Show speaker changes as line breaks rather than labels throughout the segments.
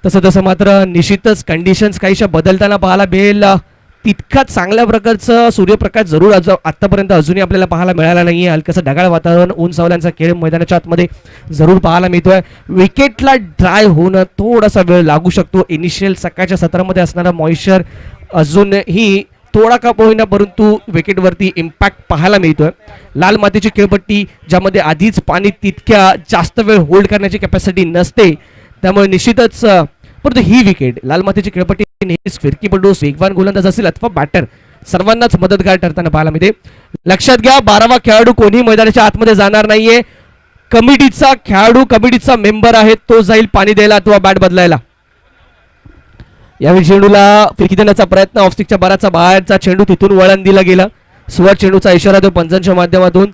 तसं तसं मात्र निश्चितच कंडिशन्स काहीशा बदलताना पाहायला मिळेल. तितकाच चांगल्या प्रकारचं सूर्यप्रकाश जरूर आतापर्यंत अजूनही आपल्याला पाहायला मिळाला नाहीये. हलकंसं ढगाळ वातावरण, ऊन सावल्यांचा खेळ मैदानाच्या आतमध्ये जरूर पाहायला मिळतोय. विकेटला ड्राय होणं थोडासा वेळ लागू शकतो. इनिशियल सकाळच्या सत्रामध्ये असणारा मॉइश्चर अजूनही थोडा का होईना परंतु विकेटवरती इम्पॅक्ट पाहायला मिळतोय. लाल मातीची खेळपट्टी ज्यामध्ये आधीच पाणी तितक्या जास्त वेळ होल्ड करण्याची कॅपॅसिटी नसते, त्यामुळे निश्चितच परंतु ही विकेट लाल मातीची खेळपट्टी नेहमीच फिरकीपटू, वेगवान गोलंदाज असेल अथवा बॅटर सर्वांनाच मदतगार ठरताना पाहायला मिळते. लक्षात घ्या 12वा खेळाडू कोणी मैदानाच्या आतमध्ये जाणार नाहीये. कमिटीचा खेळाडू, कमिटीचा मेंबर आहे तो जाईल पाणी द्यायला अथवा बॅट बदलायला. यावेळी चेंडूला फिरकी देण्याचा प्रयत्न, ऑफस्टिकच्या बाराचा बाहेरचा चेंडू, तिथून वळण दिला गेला. स्वर चेंडूचा इशारा तो पंचांच्या माध्यमातून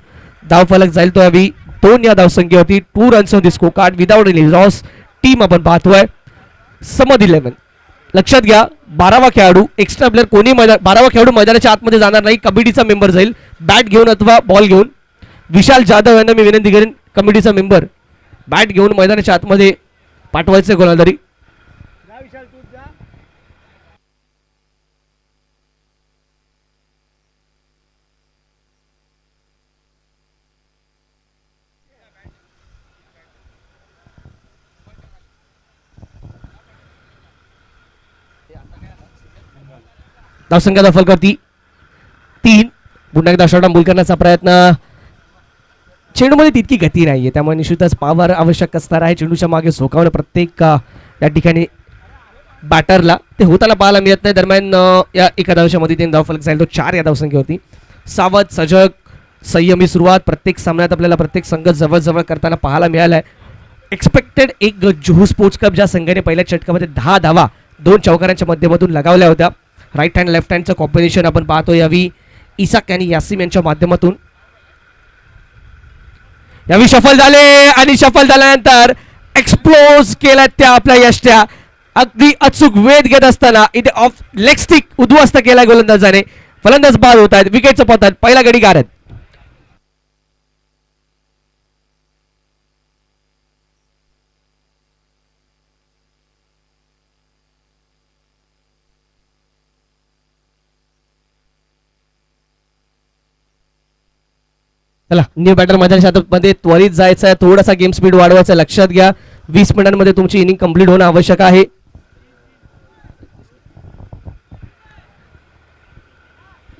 धाव फलक जाईल तो. यावेळी 2 या धावसंख्येवरती 2 runs on the score card without any loss. Team आपण पाहतोय समद 11. लक्षात घ्या 12वा खेळाडू एक्स्ट्रा प्लेअर कोणी 12वा खेळाडू मैदानाच्या आतमध्ये जाणार नाही. कमिटीचा मेंबर जाईल बॅट घेऊन अथवा बॉल घेऊन. विशाल जाधव यांना मी विनंती करेन कमिटीचा मेंबर बॅट घेऊन मैदानाच्या आतमध्ये पाठवायचं गोलंदाजी. धावसंख्या दफल करती 3. पुन्हा एकदा शॉट अंबुल करण्याचा प्रयत्न. चेंडूमध्ये तितकी गती नाहीये त्यामुळे निश्चितच पॉवर आवश्यक असणार आहे. चेंडूच्या मागे झोकावणं प्रत्येक या ठिकाणी बॅटरला ते होताना पाहायला मिळत नाही. दरम्यान या एका धावच्यामध्ये 3 धाव फलक जाईल तो 4 या धावसंख्येवरती. सावध, सजग, संयमी सुरुवात प्रत्येक सामन्यात आपल्याला प्रत्येक संघ जवळ करताना पाहायला मिळाला आहे. एक्सपेक्टेड एक जुहू स्पोर्ट्स क्लब ज्या संघाने पहिल्या षटकामध्ये 10 धावा 2 चौकारांच्या माध्यमातून लगावल्या होत्या. राईट हँड लेफ्ट हँडचं कॉम्बिनेशन आपण पाहतो यावी इसाक आणि यासिम यांच्या माध्यमातून. यावी शफल झाले आणि शफल झाल्यानंतर एक्सप्लोज केल्या त्या आपल्या यष्ट्या अगदी अचूक वेध घेत असताना इथे ऑफ लेग स्टिक उद्ध्वस्त केला गोलंदाजाने. फलंदाज बाद होत आहेत, विकेटचं पतन, पहिला गडी गारद. चला न्यू बॅटर मैदानाच्या मध्ये त्वरित जायचं आहे, थोडासा गेम स्पीड वाढवायचा. लक्षात घ्या 20 मिनिटांमध्ये तुमची इनिंग कंप्लीट होणं आवश्यक आहे.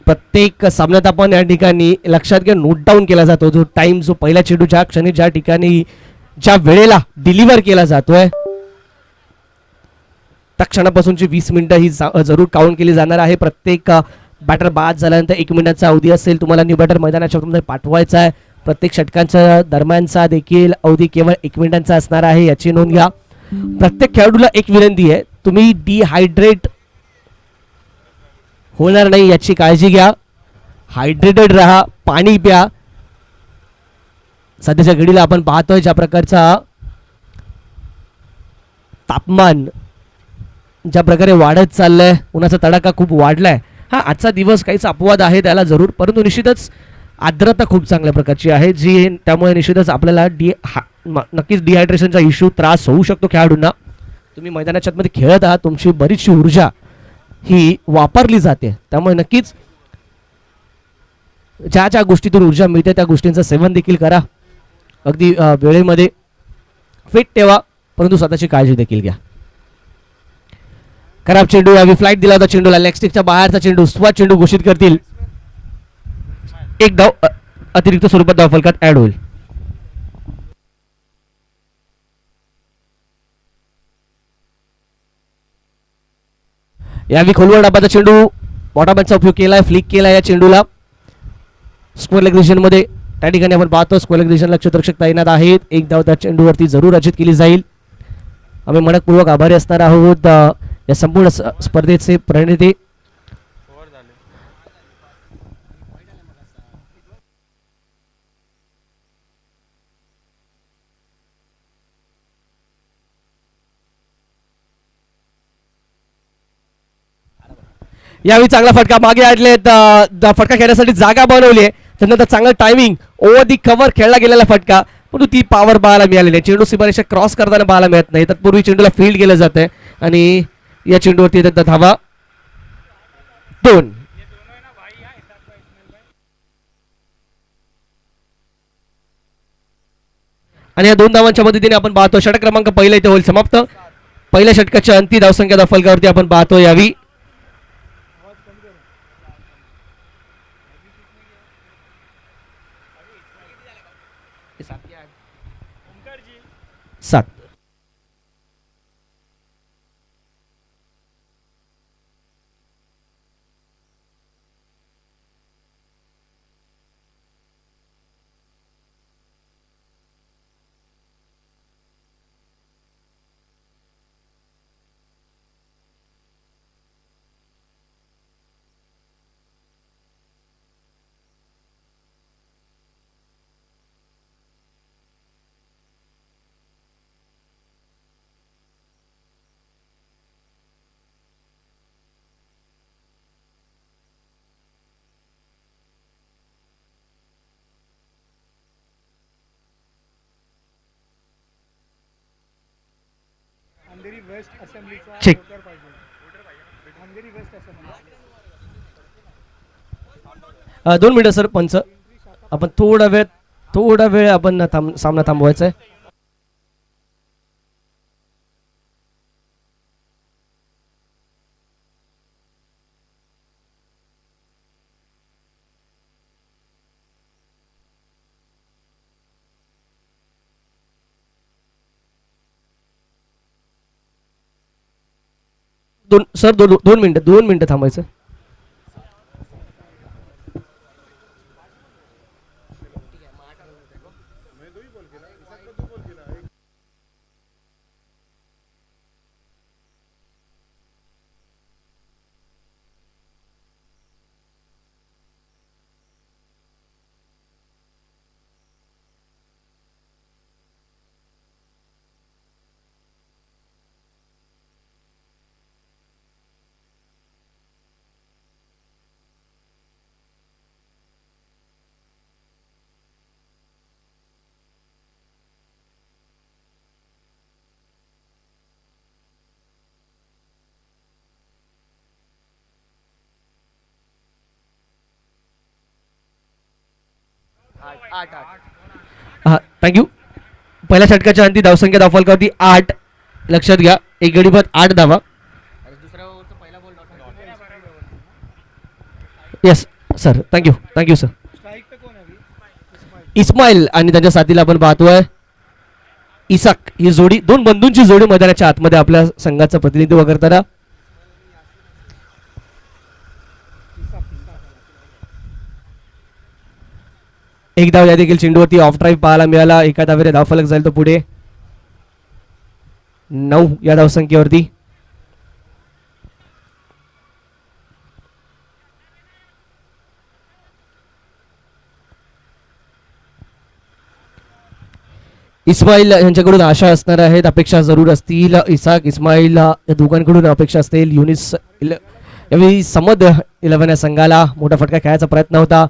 प्रत्येक सामन्यात आपण या ठिकाणी लक्षात घ्या नोट डाऊन केला जातो जो टाइम, जो पहिला चेंडू ज्या क्षणी ज्या ठिकाणी ज्या वेळेला डिलिव्हर केला जातोय त्या क्षणापासूनची 20 मिनिटं ही जरूर काउंट केली जाणार आहे. प्रत्येक बॅटर बाद झाल्यानंतर 1 मिनिटाचा अवधी असेल तुम्हाला न्यू बॅटर मैदानाच्या मध्ये पाठवायचा आहे. प्रत्येक षटकांच्या दरम्यानचा देखील अवधी केवळ 1 मिनिटांचा असणार आहे याची नोंद घ्या. प्रत्येक खेळाडूला एक विनंती आहे, तुम्ही डिहायड्रेट होणार नाही याची काळजी घ्या. हायड्रेटेड राहा, पाणी प्या. सध्याच्या घडीला आपण पाहतोय ज्या प्रकारचा तापमान ज्या प्रकारे वाढत चाललंय, उन्हाचा तडाखा खूप वाढलाय. हा आजचा दिवस काहीच अपवाद आहे त्याला जरूर, परंतु निश्चितच आर्द्रता खूप चांगल्या प्रकारची आहे जी त्यामुळे निश्चितच आपल्याला नक्कीच डिहायड्रेशनचा इश्यू त्रास होऊ शकतो खेळाडूंना. तुम्ही मैदानाच्या मध्ये खेळत आहात, तुमची बरीचशी ऊर्जा ही वापरली जाते, त्यामुळे नक्कीच ज्या ज्या गोष्टीतून ऊर्जा मिळते त्या गोष्टींचं सेवन देखील करा. अगदी वेळेमध्ये फिट ठेवा, परंतु स्वतःची काळजी देखील घ्या. खराब चेंडू, यावी फ्लाइट दिला होता चेंडूला, लेग स्टिकच्या बाहेरचा चेंडू, स्वतः चेंडू घोषित करतील. एक धाव अतिरिक्त स्वरूपात धाव फलकात ऍड होईल. यावी खोलवर डाबाचा चेंडू, बॉटमचा उपयोग केलाय, फ्लिक केलाय या चेंडूला स्क्वेअर लेग रिजन मध्ये. त्या ठिकाणी आपण पाहतो स्क्वेअर लेग रिजनला क्षेत्ररक्षक तैनात आहेत. एक धाव त्या चेंडूवरती जरूर अर्जित केली जाईल. आम्ही मनपूर्वक आभारी असणार आहोत या संपूर्ण स्पर्धेचे प्रणेते. यावेळी चांगला फटका मागे आणले, फटका खेळण्यासाठी जागा बनवली आहे. त्यानंतर चांगलं टायमिंग ओव्हर दी कव्हर खेळला गेलेला फटका, परंतु ती पॉवर पाहायला मिळालेली आहे. चेंडू सीमारेषा क्रॉस करताना पाहायला मिळत नाही. तत्पूर्वी चेंडूला फील्ड केलं जातंय. आणि या चेंडूवरती येतात धावा 2. आणि या 2 धावांच्या मदतीने आपण पाहतो षटक क्रमांक पहिला इथे होईल समाप्त. पहिल्या षटकाच्या अंती धावसंख्या फलकावरती आपण पाहतो यावी. सात. चेक. 2 मिनिटं सर पंच. आपण थोडा वेळ आपण सामना थांबवायचा आहे. सर 2 मिनिटं थांबायचं. हा थँक्यू. पहिल्या षटकाच्या अंती धावसंख्या फलकावरती 8. लक्षात घ्या एक गडी बाद 8 धावा. Yes sir thank you sir. Ismail आणि त्याच्या साथीला आपण पाहतोय इसाक ही जोडी 2 बंधूंची जोडी मैदानाच्या आतमध्ये आपल्या संघाचं प्रतिनिधित्व करताना. एक धाव या देखील चेंडूवरती ऑफ ड्राईव्ह पाहायला मिळाला. एका धावेने धावफलक जाईल तो पुढे 9 या धावसंख्येवरती. इस्माईल यांच्याकडून आशा असणार आहेत, अपेक्षा जरूर असतील. इसाक इस्माईल या दोघांकडून अपेक्षा असतील. युनिस यावेळी समद 11 या संघाला मोठा फटका खेळायचा प्रयत्न होता.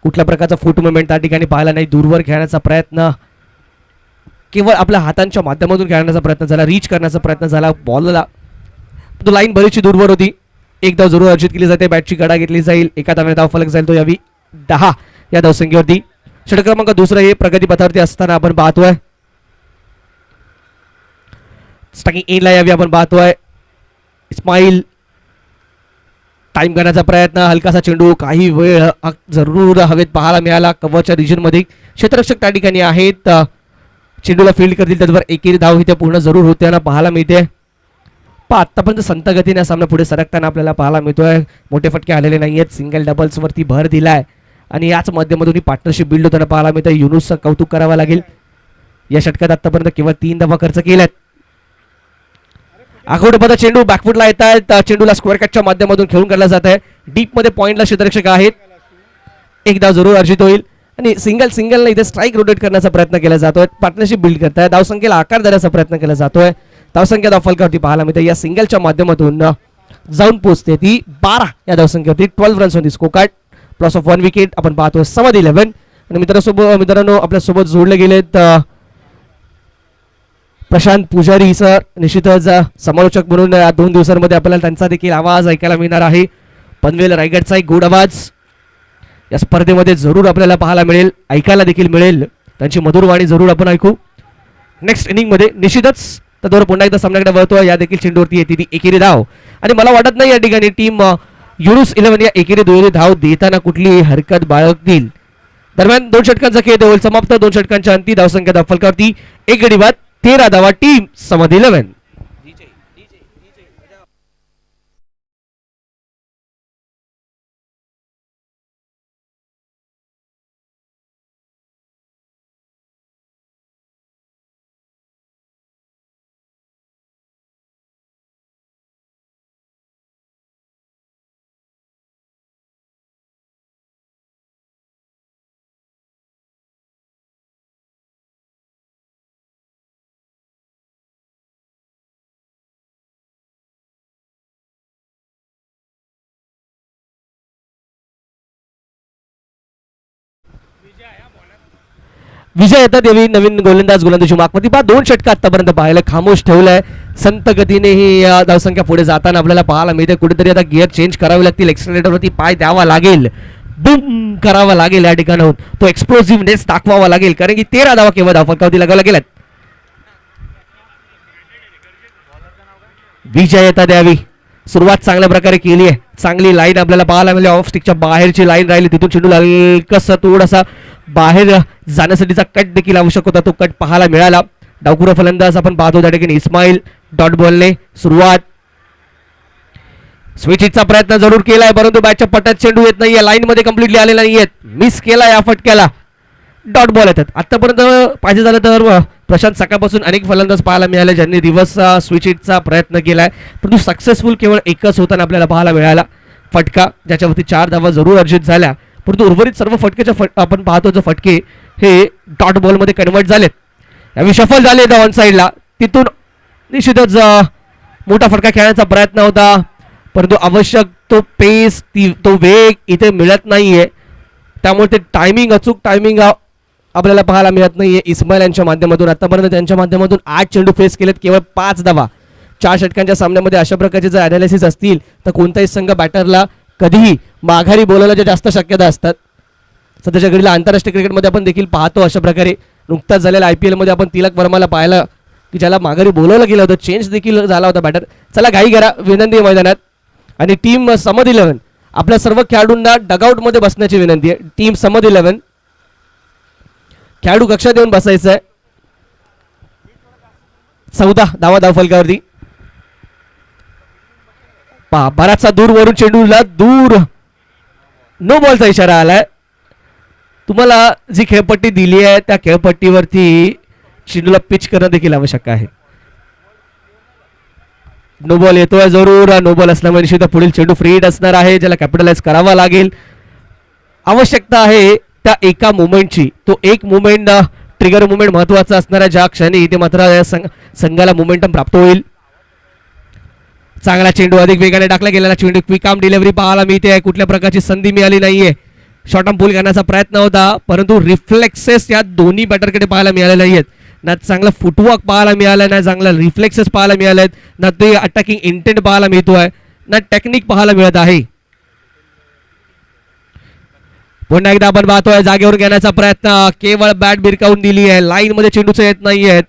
कुठल्या प्रकारचा फूट मुवमेंट त्या ठिकाणी पाहायला नाही. दूरवर खेळण्याचा प्रयत्न केवळ आपल्या हातांच्या माध्यमातून खेळण्याचा प्रयत्न झाला. रीच करण्याचा प्रयत्न झाला बॉलला. तो लाईन बरीचशी दूरवर होती. एक धाव जरूर अर्जित केली जाते. बॅटची गडा घेतली जाईल. एका धावेने धाव फलक जाईल तो यावी 10 या धावसंख्येवरती. षटक क्रमांक 2 हे प्रगतीपथावरती असताना आपण पाहतोय. स्टार्टिंग एनला यावी आपण पाहतोय. इस्माईल टाइम करण्याचा प्रयत्न. हलकासा चेंडू काही वेळ जरूर हवेत पाहायला मिळाला. कव्हरच्या रिजन मध्ये क्षेत्ररक्षक त्या ठिकाणी आहेत. चेंडूला फील्ड करतील त्याचबरोबर एकेरी धाव इथे पूर्ण जरूर होताना पाहायला मिळते. आतापर्यंत संत गतीने सामना पुढे सरकताना आपल्याला पाहायला मिळतोय. मोठे फटके आलेले नाही आहेत. सिंगल डबल्स वरती भर दिलाय आणि याच माध्यमातून ही पार्टनरशिप बिल्ड होताना पाहायला मिळतंय. युनुसचं कौतुक करावं लागेल. या षटकात आतापर्यंत केवळ 3 धावा खर्च केल्यात. आखवडे चेंडू बॅकफुटला येत आहेत. चेंडूला स्क्वेअर कटच्या माध्यमातून खेळून काढला जात आहे. डीप मध्ये पॉइंटला क्षेत्ररक्षक आहेत. एक धाव जरूर अर्जित होईल आणि सिंगलने इथे स्ट्राईक रोटेट करण्याचा प्रयत्न केला जातोय. पार्टनरशिप बिल्ड करताय. धावसंख्येला आकार देण्याचा प्रयत्न केला जातोय. धावसंख्या धाव फलकावरती पाहायला मिळते. या सिंगलच्या माध्यमातून जाऊन पोहोचते ती 12 या धावसंख्येवरती. 12 runs on the score card. Plus of 1 wicket आपण पाहतोय. समद 11 आणि मित्रांनो आपल्यासोबत जोडले गेलेत प्रशांत पुजारी सर निश्चितच समालोचक म्हणून या 2 दिवसांमध्ये आपल्याला त्यांचा देखील आवाज ऐकायला मिळणार आहे. पनवेल रायगडचा एक गोड आवाज या स्पर्धेमध्ये जरूर आपल्याला पाहायला मिळेल, ऐकायला देखील मिळेल. त्यांची मधुर वाणी जरूर आपण ऐकू. नेक्स्ट इनिंगमध्ये निश्चितच त्यावर पुन्हा एकदा सामन्याकडे वळतो. या देखील चेंडूवरती येते ती एकेरी धाव आणि मला वाटत नाही या ठिकाणी टीम युनुस 11 या एकेरी दुहेरी धाव देताना कुठली हरकत बाळगतील. दरम्यान 2 षटकांचा खेळ होईल समाप्त. 2 षटकांच्या अंती धावसंख्या धावफलकावरती 1 गडी बाद 13 धावा टीम समद 11. विजय येतात यावेळी नवीन गोलंदाजी मागवती 2 षटक आतापर्यंत पाहायला खामोश ठेवलंय. संत गतीने ही धावसंख्या पुढे जाताना आपल्याला पाहायला मिळते. कुठेतरी आता गिअर चेंज करावे लागतील, एक्सलेटरवरती पाय द्यावा लागेल, बूम करावा लागेल, या ठिकाणाहून तो एक्सप्लोसिव्हनेस दाखवावा लागेल, कारण की 13 धावा केवळ धावफलकावरती लगावल्या गेल्यात. विजय येतात यावी सुरुवात चांगल्या प्रकारे केली आहे. चांगली लाईन आपल्याला पाहायला मिळाली. ऑफ स्टिकच्या बाहेरची लाईन राहिली, तिथून चेंडू हलकसा थोडासा बाहेर जाण्यासाठीचा कट देखील आवश्यक होता, तो कट पाहायला मिळाला. डावखुरा फलंदाज आपण पाहतो त्या ठिकाणी इस्माईल डॉट बॉलने सुरुवात. स्विच हिटचा प्रयत्न जरूर केलाय, परंतु बॅटच्या पट्ट्यात चेंडू येत नाहीये, लाईन मध्ये कम्प्लिटली आलेला नाहीये, मिस केला या फटक्याला. डॉट बॉल येतात. आतापर्यंत पाहिजे झालं तर प्रशांत सकाळपासून अनेक फलंदाज पाहायला मिळाले ज्यांनी रिव्हर्स स्विच हिटचा प्रयत्न केलाय, परंतु सक्सेसफुल केवळ एकच होताना आपल्याला पाहायला मिळाला फटका, ज्याच्यावरती 4 धावा जरूर अर्जित झाल्या. परंतु उर्वरित सर्व फटकेच्या आपण पाहतो जो फटके हे डॉट बॉलमध्ये कन्वर्ट झालेत. यावेळी शफल झाले ऑन साईडला, तिथून निश्चितच मोठा फटका खेळण्याचा प्रयत्न होता, परंतु आवश्यक तो पेस तो वेग इथे मिळत नाहीये, त्यामुळे ते टायमिंग अचूक टायमिंग आपल्याला पाहायला मिळत नाहीये. इस्माईल यांच्या माध्यमातून आतापर्यंत त्यांच्या माध्यमातून 8 चेंडू फेस केलेत, केवळ 5 धावा. 4 षटकांच्या सामन्यामध्ये अशा प्रकारचे जर अनालिसिस असतील तर कोणताही संघ बॅटरला कधीही माघारी बोलवण्याच्या जास्त शक्यता असतात. सध्याच्या घडीला आंतरराष्ट्रीय क्रिकेटमध्ये आपण देखील पाहतो अशा प्रकारे. नुकताच झालेल्या IPL मध्ये आपण तिलक वर्माला पाहिलं की ज्याला माघारी बोलवलं गेलं होतं, चेंज देखील झाला होता बॅटर. चला घाई करा, विनंती आहे मैदानात. आणि टीम समद 11 आपल्या सर्व खेळाडूंना डगआउटमध्ये बसण्याची विनंती आहे. टीम समद 11 खेळाडू कक्षात येऊन बसायचं आहे. 14 धावा धावफलकावरती. बराचसा दूर वरून चेंडूला दूर नो बॉलचा इशारा आलाय. तुम्हाला जी खेळपट्टी दिली आहे त्या खेळपट्टीवरती चेंडूला पिच करणं देखील आवश्यक आहे. नो बॉल येतोय जरूर. नो बॉल असल्यामुळे निश्चित पुढील चेंडू फ्री हिट असणार आहे, ज्याला कॅपिटलाइज करावा लागेल. आवश्यकता आहे त्या एका मुवमेंटची. तो एक मुवमेंट ट्रिगर मुवमेंट महत्वाचा असणार आहे, ज्या क्षणी इथे मात्र संघाला मोमेंटम प्राप्त होईल. चांगला चेंडू अधिक वेगाने टाकला गेलेला चेंडू, क्विक आर्म डिलिव्हरी पाहायला मिळते. कुठल्या प्रकारची संधी मिळाली नाहीये. शॉर्ट आर्म पुल करण्याचा प्रयत्न होता, परंतु रिफ्लेक्सेस या दोन्ही बॅटरकडे पाहायला मिळाले नाहीयेत. ना चांगला फुटवर्क पाहायला मिळाला, ना चांगला रिफ्लेक्सेस पाहायला मिळालेत, ना ते अटॅकिंग इंटेंट पाहायला मिळतोय, ना टेक्निक पाहायला मिळत आहे. पुन्हा एकदा आपण पाहतोय जागेवर घेण्याचा प्रयत्न, केवळ बॅट बिरकावून दिली आहे. लाईन मध्ये चेंडूचे येत नाहीयेत.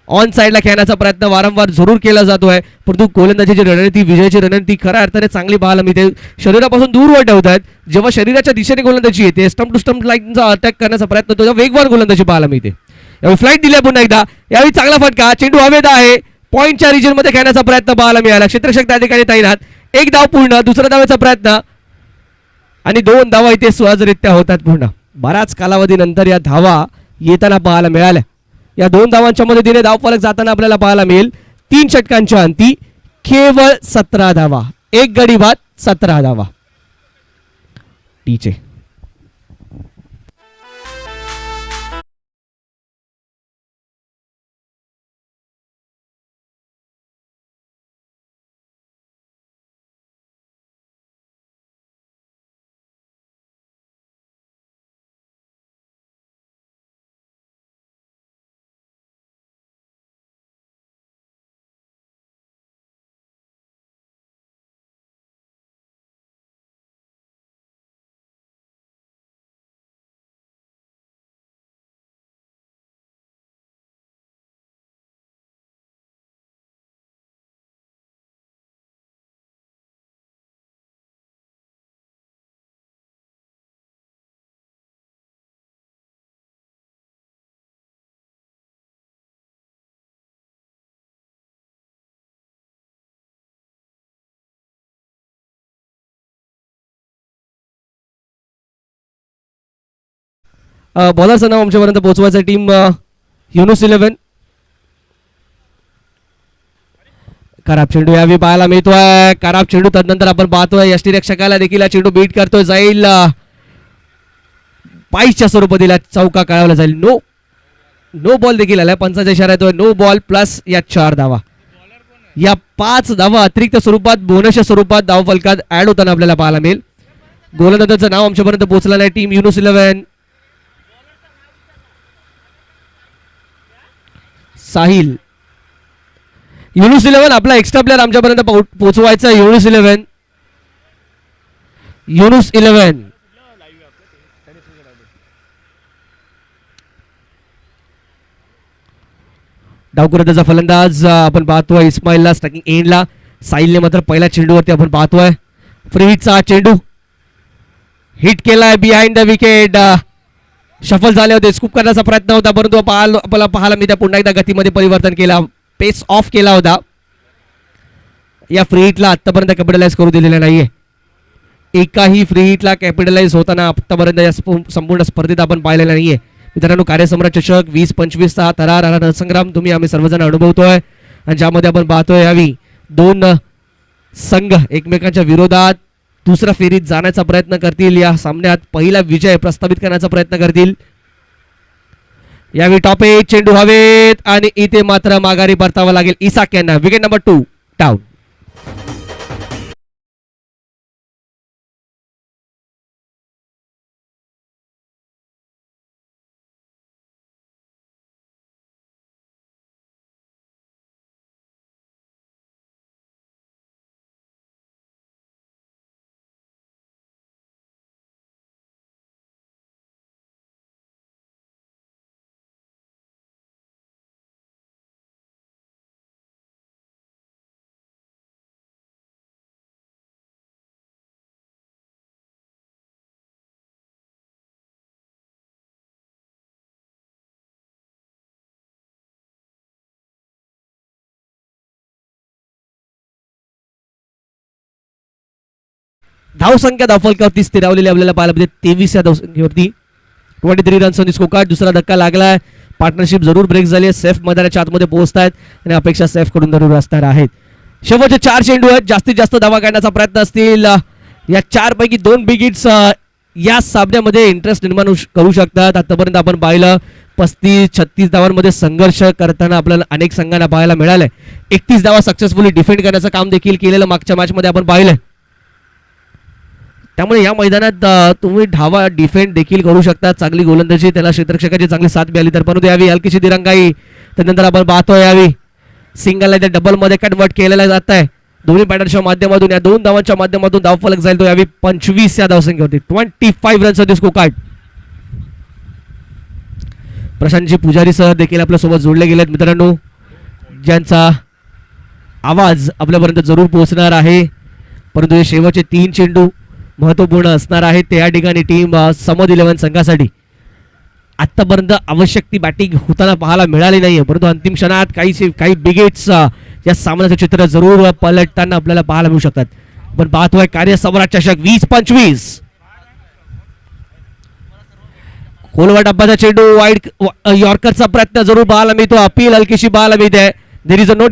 ऑन साईडला खेळण्याचा प्रयत्न वारंवार जरूर केला जातोय, परंतु गोलंदाजीची रणनीती, विजयाची रणनीती खऱ्या अर्थाने चांगली पाहायला मिळते. शरीरापासून दूर ठेवतात. जेव्हा शरीराच्या दिशेने गोलंदाजी येते, स्टंप टू स्टंप लाईनचा अटॅक करण्याचा प्रयत्न होतो, तेव्हा वेगवान गोलंदाजी पाहायला मिळते. यावेळी फ्लाईट दिली पुन्हा एकदा. यावेळी चांगला फटका, चेंडू हवेत आहे. पॉईंटच्या रिजन मध्ये खेळण्याचा प्रयत्न पाहायला मिळाला. क्षेत्ररक्षक त्या ठिकाणी तैनात. 1 धाव पूर्ण, दुसऱ्या धावेचा प्रयत्न आणि 2 धावा इथे सहजरित्या होतात पूर्ण. बराच कालावधीनंतर या धावा येताना पाहायला मिळाल्या. या 2 धावांच्या मदतीने धावफलक जाताना आपल्याला पाहायला मिळेल 3 षटकांच्या अंती केवळ 17 धावा. 1 गडी बाद 17 धावा. टीचे बॉलरचं नाव आमच्यापर्यंत पोहोचवायचं टीम युनुस 11. खराब चेंडू यावी पाहायला मिळतोय. खराब चेंडू तदनंतर आपण पाहतोय यष्टीरक्षकाला देखील चेंडू बीट करतोय. जाईल पाईच्या स्वरूपातील चौका काढवला जाईल. नो नो बॉल देखील आलाय. पंचाचा इशारा येतोय. नो बॉल प्लस या 4 धावा. या 5 धावा अतिरिक्त स्वरूपात बोनसच्या स्वरूपात धाव फलकात ऍड होताना आपल्याला पाहायला मिळेल. गोलंदाजाचं नाव आमच्यापर्यंत पोहोचलं नाही. टीम युनुस 11. साहिल. युनुस 11 आपला एक्स्ट्रा प्लेअर आमच्यापर्यंत पोहोचवायचा. युनुस 11. युनुस 11. डावकुरंदाचा फलंदाज आपण पाहतोय इस्माईलला स्टॅकिंग एंडला. साहिलने मात्र पहिल्या चेंडूवरती आपण पाहतोय फ्री हिटचा चेंडू हिट केलाय बिहाइंड द विकेट. शफल झाले होते. स्कूप करण्याचा प्रयत्न होता परंतु आपल्याला पाहायला मी त्या पुन्हा एकदा गतीमध्ये परिवर्तन केला. पेस ऑफ केला होता. या फ्री हिटला आतापर्यंत कॅपिटलाइज करू दिलेला नाहीये. एकाही फ्री हिटला कॅपिटलाइज होताना आतापर्यंत या संपूर्ण स्पर्धेत आपण पाहिलेला नाहीये. मित्रांनो कार्यसम्राट चषक 20-25 हा थरार रणसंग्राम तुम्ही आम्ही सर्वजण अनुभवतोय आणि ज्यामध्ये आपण पाहतोय यावी 2 संघ एकमेकांच्या विरोधात दुसऱ्या फेरीत जाण्याचा प्रयत्न करतील. या सामन्यात पहिला विजय प्रस्थापित करण्याचा प्रयत्न करतील. यावेळी टॉप 1 चेंडू हवेत आणि इथे मात्र माघारी परतावा लागेल इसाक यांना. Wicket number 2 down. धावसंख्या धावफलकावरती स्थिरावलेली आपल्याला पाहायला मिळते 23 या धावसंख्येवरती 23 रन्स ऑन स्कोर कार्ड. दुसरा धक्का लागलाय. पार्टनरशिप जरूर ब्रेक झाली आहे. सेफ मैदानाच्या आतमध्ये पोहोचतायत आणि अपेक्षा सेफ कडून जरूर असणार आहेत. शेवटचे 4 चेंडू आहेत. जास्तीत जास्त धावा काढण्याचा प्रयत्न असतील. या 4 पैकी 2 बिग हिट्स या सामन्यामध्ये इंटरेस्ट निर्माण करू शकतात. आतापर्यंत आपण पाहिलं 35-36 धावांमध्ये संघर्ष करताना आपल्याला अनेक संघांना पाहायला मिळालंय. 31 धावा सक्सेसफुली डिफेंड करण्याचं काम देखील केलेलं मागच्या मॅच मध्ये आपण पाहिलंय. त्यामुळे या मैदानात तुम्ही धावा डिफेंड देखील करू शकता. चांगली गोलंदाजी त्याला क्षेत्ररक्षकाची चांगली साथ मिळाली तर परंतु यावी हलकीशी दिरंगाई. त्यानंतर आपण पाहतोय यावी सिंगल आहे डबल मध्ये कन्वर्ट केलेला जात आहे. दोन्ही बॅटरच्या माध्यमातून या 2 धावांच्या माध्यमातून धावफलक जाईल तो यावी 25 या धावसंख्येवरती 25 runs on score card. Prashantji पुजारी सर देखील आपल्या सोबत जोडले गेलेत मित्रांनो ज्यांचा आवाज आपल्यापर्यंत जरूर पोहोचणार आहे. परंतु हे शेवटचे 3 चेंडू महत्वपूर्ण असणार आहेत. त्या ठिकाणी टीम समद 11 संघासाठी आतापर्यंत आवश्यक ती बॅटिंग होताना पाहायला मिळाली नाहीये. परंतु अंतिम क्षणात काही बिग हिट्स या सामन्याचं चित्र जरूर पलटताना आपल्याला पाहायला मिळू शकतात. पण पाहतोय कार्यसम्राट चषक 20-25 खोलवा डब्बाचा चेंडू वाईड यॉर्करचा प्रयत्न जरूर पाहायला मिळतो. अपील हलकीशी पाहायला मिळते. There is a no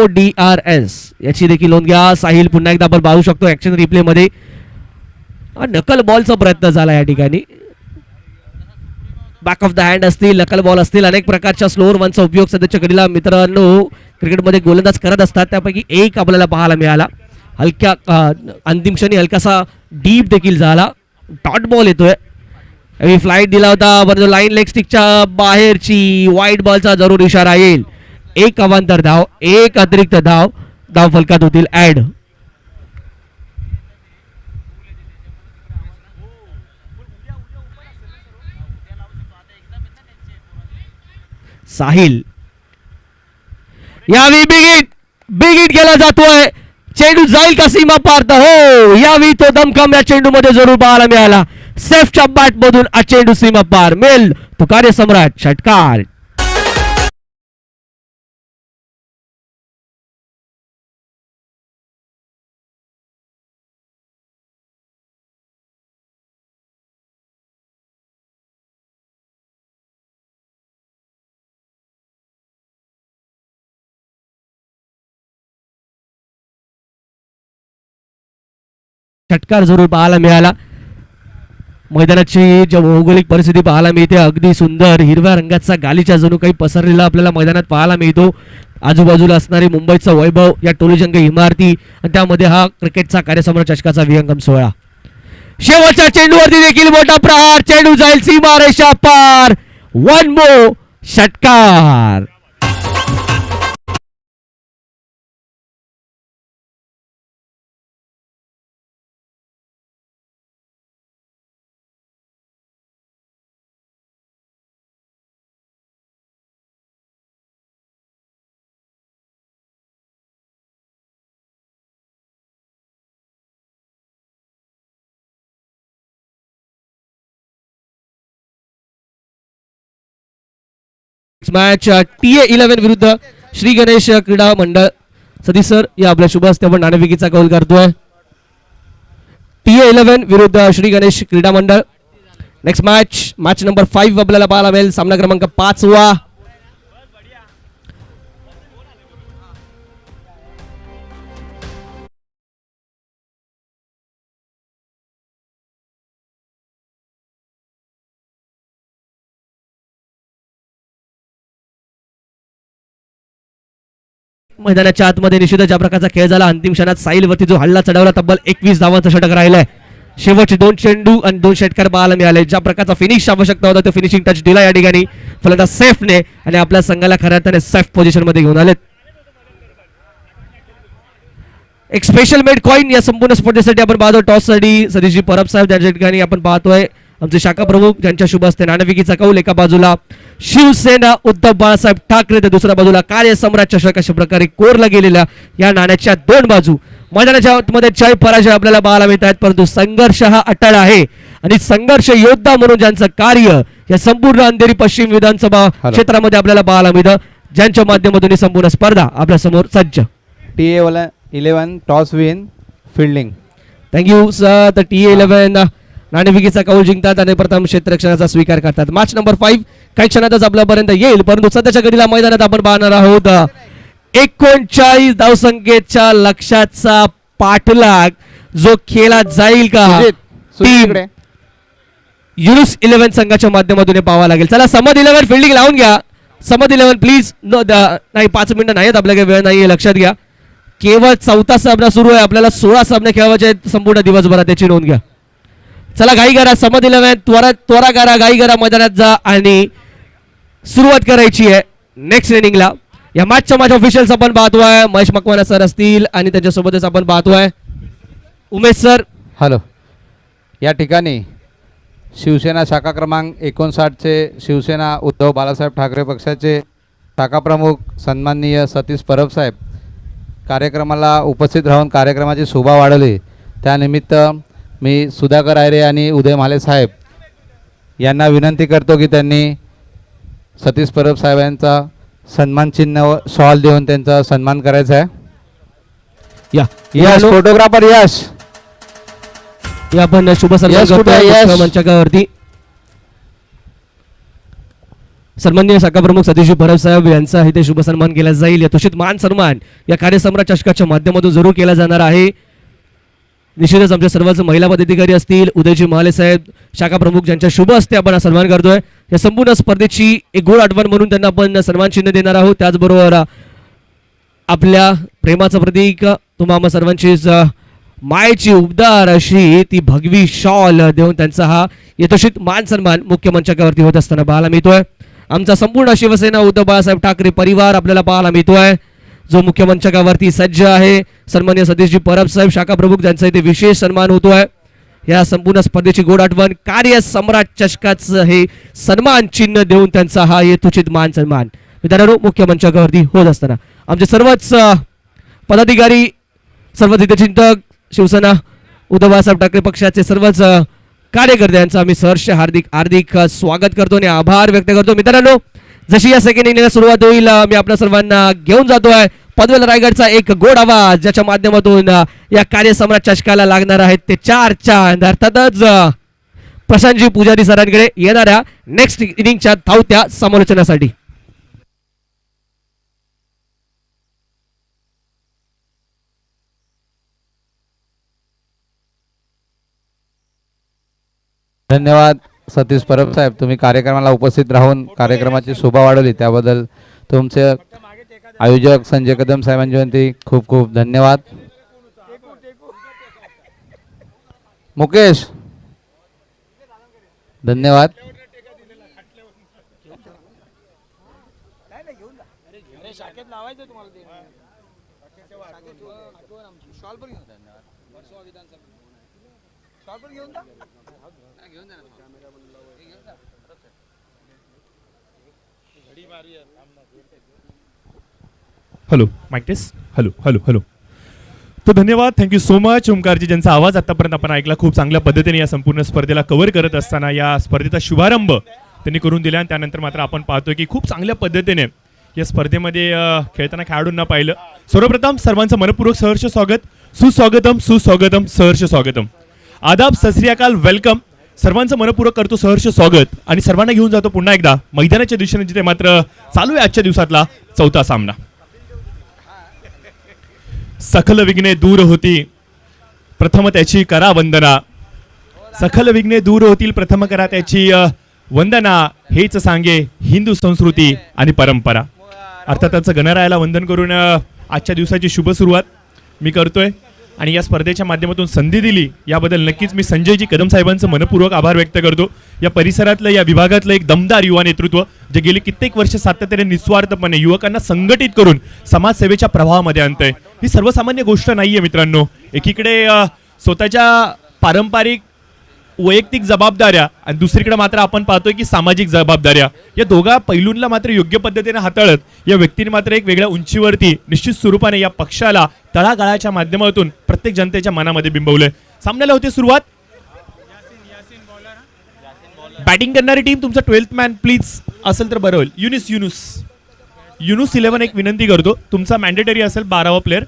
DRS याची देखील नोंद घ्या. साहिल पुन्हा एकदा आपण पाहू शकतो ऍक्शन रिप्ले मध्ये नकल बॉलचा प्रयत्न झाला या ठिकाणी. बॅक ऑफ द हँड असतील नकल बॉल असतील अनेक प्रकारच्या स्लोअर वनचा उपयोग सध्याच्या घडीला मित्रांनो क्रिकेटमध्ये गोलंदाज करत असतात. त्यापैकी एक आपल्याला पाहायला मिळाला. हलक्या अंतिम क्षणी हलकासा डीप देखील झाला. डॉट बॉल येतोय. फ्लाईट दिला होता परंतु लाईन लेग स्टिकच्या बाहेरची वाईट बॉलचा जरूर इशारा येईल. एक अवांतर धाव एक अतिरिक्त धाव फलकात होतील ऍड. साहिल यावेळी बिग हिट केला जातोय. चेंडू जाईल का सीमा पार तर हो यावेळी तो दमखम या चेंडू मध्ये जरूर पाहायला मिळाला. सेफच्या बॅट मधून हा चेंडू सीमा पार मेल तो कार्यसम्राट षटकार. षटकार जरूर पाहायला मिळाला. मैदानाची जी भौगोलिक परिस्थिती पाहायला मिळते अगदी सुंदर हिरव्या रंगाचा गालीचा जणू काही पसरलेला आपल्याला मैदानात पाहायला मिळतो. आजूबाजूला असणारी मुंबईचा वैभव, या टोलीजंग इमारती आणि त्यामध्ये हा क्रिकेटचा कार्यसम्राट चषकाचा विहंगम सोहळा. शेवटच्या चेंडूवरती देखील मोठा प्रहार, चेंडू जाईल सीमारेषा पार. वन मो षटकार. मॅच TA11 विरुद्ध श्री गणेश क्रीडा मंडळ. सतीश सर या आपल्या शुभ हस्ते आपण नाणेफेकीचा कौल करतोय. TA11 विरुद्ध श्री गणेश क्रीडा मंडळ. नेक्स्ट मॅच नंबर 5 आपल्याला पाहायला मिळेल. सामना क्रमांक 5वा. मैदानाच्या आतमध्ये निश्चितच ज्या प्रकारचा खेळ झाला. अंतिम क्षणात साहिलवरती जो हल्ला चढवला, तब्बल 21 धावांचा षटक राहिलाय. शेवटचे 2 चेंडू आणि 2 षटकार पाहायला मिळाले. ज्या प्रकारचा फिनिश आवश्यकता होता तो फिनिशिंग टच दिला या ठिकाणी फलंदाज सेफने आणि आपल्या संघाला खऱ्या अर्थाने सेफ पोझिशन मध्ये घेऊन आलेत. एक स्पेशल मेड कॉइन या संपूर्ण स्पर्धेसाठी आपण पाहतो. टॉस साठी सतीशजी परब साहेब ज्यांच्या ठिकाणी आपण पाहतोय आमचे शाखा प्रमुख ज्यांच्या शुभ हस्ते नाणेफेकीचा कौल. एका बाजूला शिवसेना उद्धव बाळासाहेब ठाकरे तर दुसऱ्या बाजूला कार्यसम्राट चषक अशा प्रकारे कोरला गेलेल्या या नाण्याच्या 2 बाजू. मैदानाच्या मध्ये जय पराजय आपल्याला पाहायला मिळत आहेत, परंतु संघर्ष हा अटळ आहे आणि संघर्ष योद्धा म्हणून ज्यांचं कार्य या संपूर्ण अंधेरी पश्चिम विधानसभा क्षेत्रामध्ये आपल्याला पाहायला मिळतं, ज्यांच्या माध्यमातून ही संपूर्ण स्पर्धा आपल्या समोर सज्ज.
TA11 toss win fielding.
Thank you sir. तर TA11 नाणेफेकीचा कौल जिंकतात आणि प्रथम क्षेत्ररक्षणाचा स्वीकार करतात. मॅच नंबर 5 काही क्षणातच आपल्यापर्यंत येईल, परंतु सध्याच्या घडीला मैदानात आपण पाहणार आहोत 39 धावसंख्येच्या लक्ष्याचा पाठलाग जो केला जाईल का टीम युनुस 11 संघाच्या माध्यमातून पाहावा लागेल. चला समद 11 फिल्डिंग लावून घ्या. समद 11 प्लीज. नाही 5 मिनिटं नाहीत आपल्याकडे, वेळ नाहीये, लक्षात घ्या. केवळ 4था सामना सुरू आहे. आपल्याला 16 सामने खेळवायचे आहेत संपूर्ण दिवसभरात, त्याची नोंद घ्या. चला घाई करा. समद 11 त्वरा करा, घाई करा, मैदानात जा आणि सुरुवात करायची आहे नेक्स्ट इनिंगला. या मॅचच्या माझ्या ऑफिशियल्स आपण पाहतोय महेश मकवाना सर असतील आणि त्याच्यासोबतच आपण पाहतोय उमेश सर.
हॅलो. या ठिकाणी शिवसेना शाखा क्रमांक 59चे शिवसेना उद्धव बाळासाहेब ठाकरे पक्षाचे शाखा प्रमुख सन्माननीय सतीश परब साहेब कार्यक्रमाला उपस्थित राहून कार्यक्रमाची शोभा वाढवली. त्यानिमित्त मी सुधाकर आयरे आणि उदय माले साहेब यांना विनंती करतो की त्यांनी सतीश परब साहेब यांचा सन्मान चिन्ह व शॉल देऊन त्यांचा सन्मान करायचा आहे. यश फोटोग्राफर यश
या आपण शुभ सन्मान मंचावरती सन्माननीय शाखा प्रमुख सतीश परब साहेब यांचा इथे शुभ सन्मान केला जाईल. या तुषित मान सन्मान या कार्यसम्राट चषकाच्या माध्यमातून जरूर केला जाणार आहे. निश्चितच आमच्या सर्वच महिला पदाधिकारी असतील, उदयजी महाले साहेब शाखा प्रमुख ज्यांच्या शुभ हस्ते आपण सन्मान करतोय. या संपूर्ण स्पर्धेची एक गोड आठवण म्हणून त्यांना आपण सन्मान चिन्ह देणार आहोत. त्याचबरोबर आपल्या प्रेमाचं प्रतीक तुम्हा सर्वांची मायेची उबदार अशी ती भगवी शॉल देऊन त्यांचा हा यथोचित मान सन्मान मुख्य मंचावरती होत असताना पाहायला मिळतोय. आमचा संपूर्ण शिवसेना उद्धव बाळासाहेब ठाकरे परिवार आपल्याला पाहायला मिळतोय जो मुख्य मंचावरती सज्ज आहे. सन्माननीय सतीशजी परब साहेब शाखा प्रमुख ज्यांचा इथे विशेष सन्मान होतोय. या संपूर्ण स्पर्धेची गोड आठवण कार्य सम्राट चषकाचं हे सन्मान चिन्ह देऊन त्यांचा हा यथोचित मान सन्मान मित्रांनो मुख्य मंचावरती होत असताना आमचे सर्वच पदाधिकारी, सर्वच हितचिंतक, शिवसेना उद्धव बाळासाहेब ठाकरे पक्षाचे सर्वच कार्यकर्त्यांचं आम्ही सहर्ष हार्दिक स्वागत करतो आणि आभार व्यक्त करतो. मित्रांनो जशी या सेकंड इनिंगला सुरुवात होईल मी आपल्या सर्वांना घेऊन जातोय पनवेल रायगडचा एक गोड आवाज ज्याच्या माध्यमातून या कार्यसम्राट चषकाला लागणार आहेत ते 4 चांद. अर्थातच प्रशांतजी पुजारी सरांकडे येणाऱ्या नेक्स्ट इनिंगच्या धावत्या समालोचनासाठी.
धन्यवाद सतीश परब साहेब, तुम्ही कार्यक्रमाला उपस्थित राहून कार्यक्रमाची शोभा वाढवली त्याबद्दल तुमचे आयोजक संजय कदम साहेबांची विनंती, खूप खूप धन्यवाद. मुकेश धन्यवाद.
Hello mike test. Hello hello hello. तर धन्यवाद, थँक्यू सो मच ओमकारजी, ज्यांचा आवाज आतापर्यंत आपण ऐकला. खूप चांगल्या पद्धतीने या संपूर्ण स्पर्धेला कव्हर करत असताना या स्पर्धेचा शुभारंभ त्यांनी करून दिला आणि त्यानंतर मात्र आपण पाहतोय की खूप चांगल्या पद्धतीने या स्पर्धेमध्ये खेळताना खेळाडूंना पाहिलं. सर्वप्रथम सर्वांचं मनपूर्वक सहर्ष स्वागत, सुस्वागतम सुस्वागतम सहर्ष स्वागतम, आदाब, सत श्री अकाल, वेलकम. सर्वांचं मनपूर्वक करतो सहर्ष स्वागत आणि सर्वांना घेऊन जातो पुन्हा एकदा मैदानाच्या दिशेने, जिथे मात्र चालू आहे आजच्या दिवसातला चौथा सामना. सखल विघ्ने दूर होती प्रथम त्याची करा वंदना, सखल विघ्ने दूर होतील प्रथम करा त्याची वंदना, हेच सांगे हिंदू संस्कृती आणि परंपरा. अर्थातच गणरायाला वंदन करून आजच्या दिवसाची शुभ सुरुवात मी करतोय आणि या स्पर्धेच्या माध्यमातून संधी दिली याबद्दल नक्कीच मी संजयजी कदम साहेबांचं मनपूर्वक आभार व्यक्त करतो. या परिसरातलं, या विभागातलं एक दमदार युवा नेतृत्व जे गेली कित्येक वर्ष सातत्याने निस्वार्थपणे युवकांना संघटित करून समाजसेवेच्या प्रवाहामध्ये आणतंय. ही सर्वसामान्य गोष्ट नाहीये मित्रांनो. एकीकडे स्वतःच्या पारंपरिक वैयक्तिक जबाबदाऱ्या आणि दुसरीकडे मात्र आपण पाहतोय की सामाजिक जबाबदाऱ्या, या दोघा पैलूंना मात्र योग्य पद्धतीने हाताळत या व्यक्तीने मात्र एक वेगळ्या उंचीवरती निश्चित स्वरूपाने या पक्षाला तळागाळाच्या माध्यमातून प्रत्येक जनतेच्या मनामध्ये बिंबवलंय. सामन्याला होते सुरुवात. बॅटिंग करणारी टीम, तुमचं 12th मॅन प्लीज असेल तर बरं होईल. युनुस 11 एक विनंती करतो, तुमचा मॅन्डेटरी असेल 12वा प्लेअर,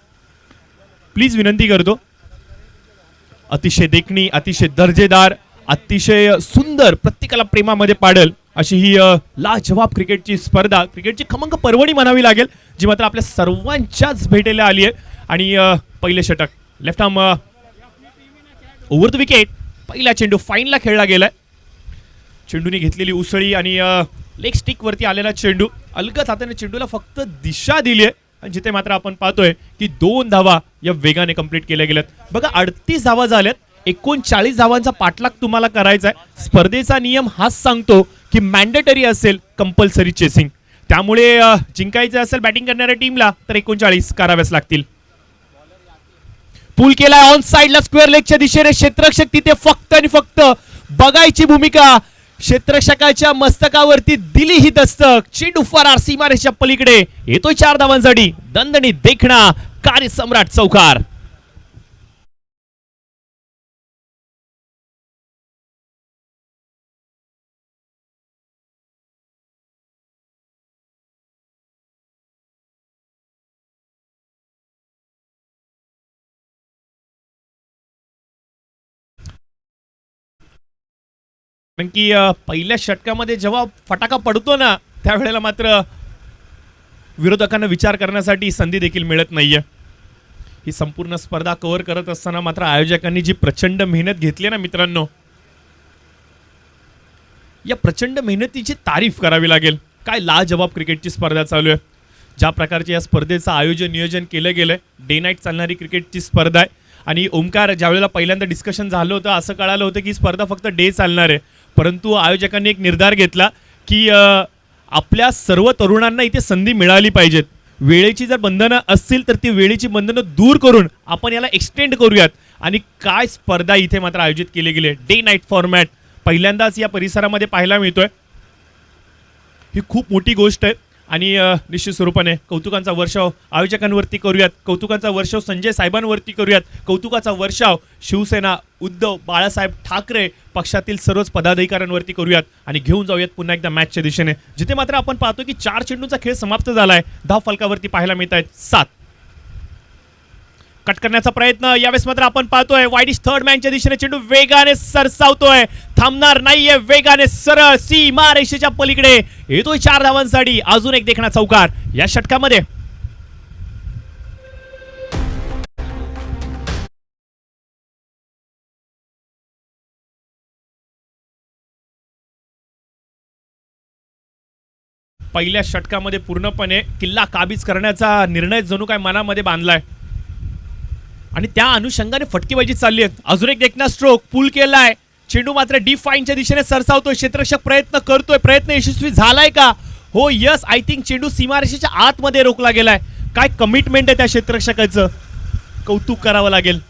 प्लीज विनंती करतो. अतिशय देखणी, अतिशय दर्जेदार, अतिशय सुंदर, प्रत्येकाला प्रेमामध्ये पाडेल अशी ही लाजवाब क्रिकेटची स्पर्धा, क्रिकेटची खमंग पर्वणी म्हणावी लागेल, जी मात्र आपल्या सर्वांच्याच भेटेला आली आहे. आणि पहिले षटक left arm over the wicket, पहिला चेंडू फाईनला खेळला गेलाय. चेंडूने घेतलेली उसळी आणि लेग स्टिक वरती आलेला चेंडू, अलगद हाताने चेंडूला फक्त दिशा दिली आहे आणि जिथे मात्र आपण पाहतोय की 2 धावा या वेगाने कंप्लीट केल्या गेल्यात. बघा 38 धावा झाल्यात, 39 धावांचा पाठलाग तुम्हाला करायचा आहे. स्पर्धेचा नियम हाच सांगतो की मॅन्डेटरी असेल कंपल्सरी चेसिंग, त्यामुळे जिंकायचं असेल बॅटिंग करणाऱ्या टीमला तर 39 कराव्याच लागतील. पूल केलाय ऑन साइडला स्क्वेअर लेगच्या दिशेने, क्षेत्ररक्षक तिथे फक्त आणि फक्त बघायची भूमिका. क्षेत्ररक्षकाच्या मस्तकावरती दिली ही दस्तक, चेंडू फरार सीमारेषेच्या पलीकडे येतोय 4 धावांसाठी. दणदणीत देखणा कार्यसम्राट चौकार. कारण की पहिल्या षटकामध्ये जेव्हा फटाका पडतो ना, त्यावेळेला मात्र विरोधकांना विचार करण्यासाठी संधी देखील मिळत नाहीये. ही संपूर्ण स्पर्धा कव्हर करत असताना मात्र आयोजकांनी जी प्रचंड मेहनत घेतली ना मित्रांनो, या प्रचंड मेहनतीची तारीफ करावी लागेल. काय लाजवाब क्रिकेटची स्पर्धा चालू आहे. ज्या प्रकारच्या या स्पर्धेचं आयोजन नियोजन केलं गेलंय, डे नाईट चालणारी क्रिकेटची स्पर्धा आहे. आणि ओमकार, ज्यावेळेला पहिल्यांदा डिस्कशन झालं होतं असं कळालं होतं की स्पर्धा फक्त डे चालणार आहे, परंतु आयोजकांनी एक निर्धार घेतला की आपल्या सर्व तरुणांना इथे संधी मिळाली पाहिजेत. वेळेची जर बंधनं असतील तर ती वेळेची बंधनं दूर करून आपण याला एक्सटेंड करूयात. आणि काय स्पर्धा इथे मात्र आयोजित केली गेली, डे नाईट फॉर्मॅट पहिल्यांदाच या परिसरामध्ये पाहायला मिळतोय. ही खूप मोठी गोष्ट आहे आणि निश्चित स्वरूपाने कौतुकांचा वर्षाव आयोजकांवरती करूयात, कौतुकांचा वर्षाव संजय साहेबांवरती करूयात, कौतुकाचा वर्षाव शिवसेना उद्धव बाळासाहेब ठाकरे पक्षातील सर्वच पदाधिकाऱ्यांवरती करूयात आणि घेऊन जाऊयात पुन्हा एकदा मॅचच्या दिशेने, जिथे मात्र आपण पाहतो की 4 चेंडूंचा खेळ समाप्त झालाय. धाव फलकावरती पाहायला मिळत आहेत 7. कट करण्याचा प्रयत्न यावेळेस मात्र आपण पाहतोय वाईडिश थर्ड मॅनच्या दिशेने चेंडू वेगाने सरसावतोय, थांबणार नाहीये, वेगाने सरळ सीमा रेषेच्या पलीकडे येतोय 4 धावांसाठी. अजून एक देखणा चौकार या षटकामध्ये. पहिल्या षटकामध्ये पूर्णपणे किल्ला काबीज करण्याचा निर्णय जणू काय मनामध्ये बांधलाय आणि त्या अनुषंगाने फटकेबाजी चालली आहेत. अजून एक देखना स्ट्रोक पूल केलाय. चेंडू मात्र डी फाईनच्या दिशेने सरसावतोय. क्षेत्ररक्षक प्रयत्न करतोय. प्रयत्न यशस्वी झालाय का? हो यस, आय थिंक चेंडू सीमारेषेच्या आतमध्ये रोखला गेलाय. काय कमिटमेंट आहे त्या क्षेत्ररक्षकाचं, कौतुक करावं लागेल.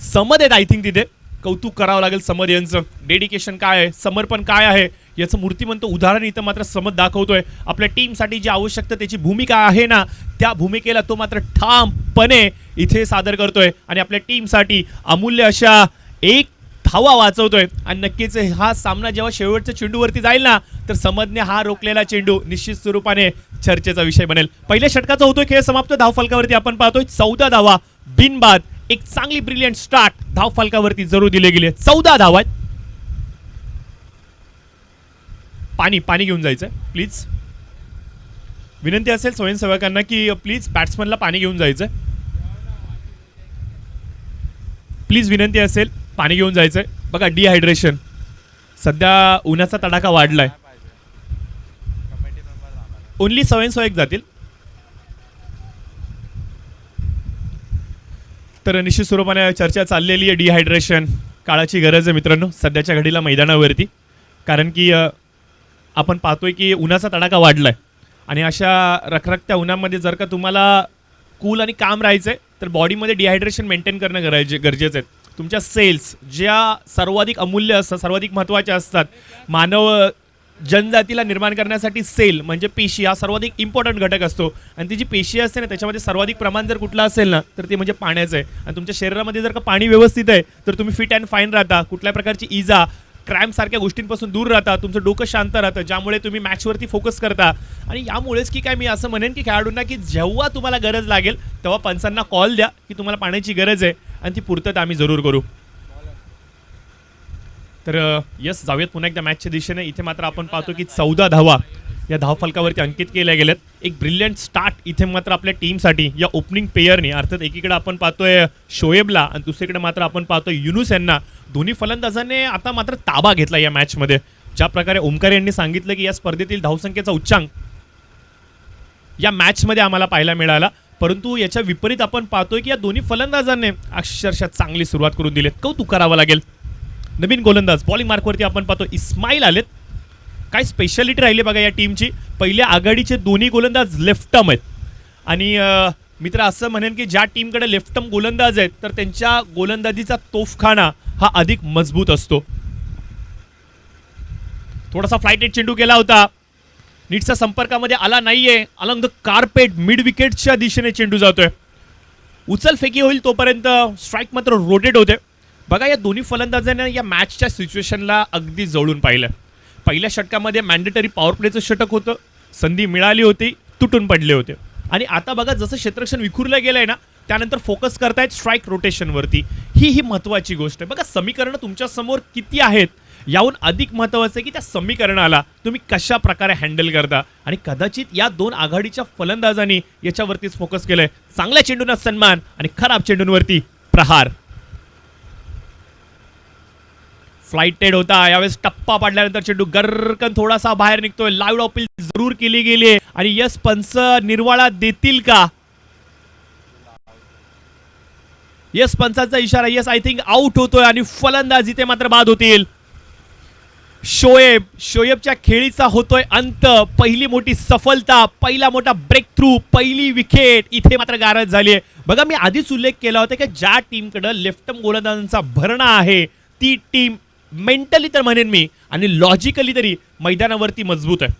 समद आहेत आय थिंक तिथे, कौतुक करावं लागेल समद यांचं. डेडिकेशन काय आहे, समर्पण काय आहे याचं मूर्तिमंत उदाहरण इथं मात्र समद दाखवतोय. आपल्या टीमसाठी जी आवश्यकता त्याची भूमिका आहे ना, त्या भूमिकेला तो मात्र ठामपणे इथे सादर करतोय आणि आपल्या टीमसाठी अमूल्य अशा एक धावा वाचवतोय. आणि नक्कीच हा सामना जेव्हा शेवटच्या चेंडूवरती जाईल ना, तर समदने हा रोखलेला चेंडू निश्चित स्वरूपाने चर्चेचा विषय बनेल. पहिल्या षटकाचा होतोय खेळ समाप्त. धावफलकावरती आपण पाहतोय 14 धावा बिनबाद. एक चांगली ब्रिलियंट स्टार्ट धावफलकावरती जरूर दिले गेले. 14 धावा. पाणी घेऊन जायचं प्लीज. विनंती असेल स्वयंसेवकांना की प्लीज बॅट्समनला पाणी घेऊन जायचं. प्लीज विनंती असेल, पाणी घेऊन जायचंय. बघा डिहायड्रेशन, सध्या उन्हाचा तडाखा वाढलाय. ओनली स्वयंसेवक जातील. तर निश्चित स्वरूपाने चर्चा चाललेली आहे. डिहायड्रेशन काळाची गरज आहे मित्रांनो सध्याच्या घडीला मैदानावरती. कारण की आपण पाहतोय की उन्हाचा तडाखा वाढलाय आणि अशा रखरखत्या उन्हामध्ये जर का तुम्हाला कूल आणि काम राहायचंय तर बॉडीमध्ये डिहायड्रेशन मेंटेन करणं गरजेचं आहे. तुमच्या सेल्स ज्या सर्वाधिक अमूल्य असतात, सर्वाधिक महत्त्वाच्या असतात, मानव जनजातीला निर्माण करण्यासाठी सेल म्हणजे पेशी हा सर्वाधिक इम्पॉर्टंट घटक असतो. आणि ती जी पेशी असते ना त्याच्यामध्ये सर्वाधिक प्रमाण जर कुठलं असेल ना तर ते म्हणजे पाण्याचं आहे. आणि तुमच्या शरीरामध्ये जर का पाणी व्यवस्थित आहे तर तुम्ही फिट अँड फाईन राहता. कुठल्या प्रकारची इजा, क्रॅम्प सारख्या गोष्टींपासून दूर राहता. तुमचं डोकं शांत राहतं, ज्यामुळे तुम्ही मॅचवरती फोकस करता. आणि यामुळेच की काय मी असं म्हणेन की खेळाडूंना की जेव्हा तुम्हाला गरज लागेल तेव्हा पंचांना कॉल द्या की तुम्हाला पाण्याची गरज आहे आणि ती पूर्तता आम्ही जरूर करू. तर यस, जाऊयात पुन्हा एकदा मॅचच्या दिशेने. इथे मात्र आपण पाहतो की 14 धावा या धावफलकावरती अंकित केल्या गेल्यात. एक ब्रिलियंट स्टार्ट इथे मात्र आपल्या टीमसाठी या ओपनिंग पेयरने. अर्थात एकीकडे आपण पाहतोय शोएबला आणि दुसरीकडे मात्र आपण पाहतोय युनुस यांना. दोन्ही फलंदाजाने आता मात्र ताबा घेतला या मॅचमध्ये. ज्या प्रकारे ओमकार यांनी सांगितलं की या स्पर्धेतील धावसंख्येचा उच्चांक या मॅचमध्ये आम्हाला पाहायला मिळाला, परंतु याच्या विपरीत आपण पाहतोय की या दोन्ही फलंदाजांनी अक्षरशः चांगली सुरुवात करून दिली. कौतुक करावं लागेल. नवीन गोलंदाज बॉलिंग मार्कवरती आपण पाहतो इस्माईल आलेत. काय स्पेशालिटी राहिली बघा या टीमची. पहिल्या आघाडीचे दोन्ही गोलंदाज लेफ्ट टर्म आहेत आणि मित्र असं म्हणेन की ज्या टीमकडे लेफ्ट टर्म गोलंदाज आहेत तर त्यांच्या गोलंदाजीचा तोफखाना हा अधिक मजबूत असतो. थोडासा फ्लाइटेड चेंडू केला होता, नीटच्या संपर्कामध्ये आला नाहीये. अलॉंग द कार्पेट मिड विकेटच्या दिशेने चेंडू जातोय. उचल फेकी होईल तोपर्यंत स्ट्राईक मात्र रोटेट होते. बघा या दोन्ही फलंदाजांना या मॅचच्या सिच्युएशनला अगदी जवळून पाहिलं. पहिल्या षटकामध्ये मॅन्डेटरी पॉवर प्लेचं षटक होतं, संधी मिळाली होती, तुटून पडले होते. आणि आता बघा जसं क्षेत्ररक्षण विखुरलं गेलंय ना त्यानंतर फोकस करतायत स्ट्राईक रोटेशनवरती. ही महत्त्वाची गोष्ट आहे. बघा समीकरणं तुमच्यासमोर किती आहेत याहून अधिक महत्त्वाचं आहे की त्या समीकरणाला तुम्ही कशा प्रकारे हँडल करता. आणि कदाचित या दोन आघाडीच्या फलंदाजांनी याच्यावरतीच फोकस केलंय. चांगल्या चेंडूंना सन्मान आणि खराब चेंडूंवरती प्रहार. फ्लाइटेड होता, यावेळेस टप्पा पाडल्यानंतर चेंडू गरकन थोडासा बाहेर निघतोय. लाईव्ह अपील जरूर केली गेली आणि यस पंच निर्वाळा देतील का? यस पंचाचा इशारा. यस आय थिंक आउट होतोय आणि फलंदाज इथे मात्र बाद होतील. शोएबच्या खेळीचा होतोय अंत. पहिली मोठी सफलता, पहिला मोठा ब्रेक थ्रू, पहिली विकेट इथे मात्र गारद झाली आहे. बघा मी आधीच उल्लेख केला होता की ज्या टीमकडे लेफ्ट गोलंदाजांचा भरणा आहे ती टीम मेंटली तर म्हणेन मी आणि लॉजिकली तरी मैदानावरती मजबूत आहे.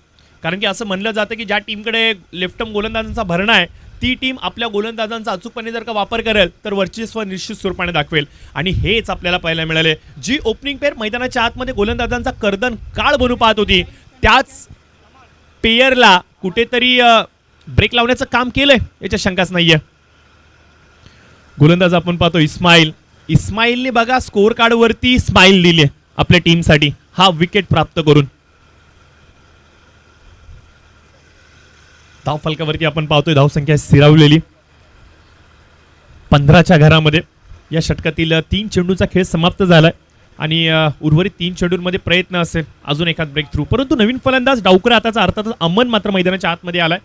कारण की असं म्हणलं जातं की ज्या टीमकडे लेफ्ट गोलंदाजांचा भरणा आहे ती टीम आपल्या गोलंदाजांचा अचूकपणे जर का वापर करेल तर वर्चस्व निश्चित स्वरूपाने दाखवेल. आणि हेच आपल्याला पाहायला मिळाले. जी ओपनिंग पेअर मैदानाच्या आतमध्ये गोलंदाजांचा कर्दन काळ बनू पाहत होती त्याच पेयरला कुठेतरी ब्रेक लावण्याचं काम केलंय याच्या शंकाच नाहीये. गोलंदाज आपण पाहतो इस्माईलने बघा स्कोअर कार्डवरती स्माईल दिली आपल्या टीमसाठी हा विकेट प्राप्त करून. धावफलकावरती आपण पाहतोय धावसंख्या स्थिरावलेली 15च्या घरामध्ये. या षटकातील 3 चेंडूचा खेळ समाप्त झालाय. आणि उर्वरित 3 चेंडूंमध्ये प्रयत्न असेल अजून एखाद ब्रेक थ्रू, परंतु नवीन फलंदाज डावकर हाताचा अर्थातच अमन मात्र मैदानाच्या आतमध्ये आलाय.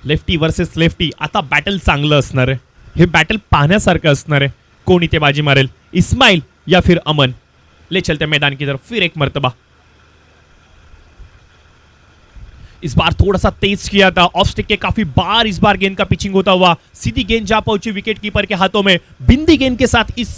लेफ्टी वर्सेस लेफ्टी, आता बॅटल चांगलं असणार आहे. हे बॅटल पाहण्यासारखं असणार आहे. कोण इथे बाजी मारेल, इस्माइल या फिर अमन. ले चलते मैदान की तरफ फिर एक मर्तबा. इस बार थोड़ा सा तेज किया था, ऑफ स्टिक के काफी बार इस बार गेंद का पिचिंग होता हुआ सीधी गेंद जा पहुंची विकेट कीपर के हाथों में. बिंदी गेंद के साथ इस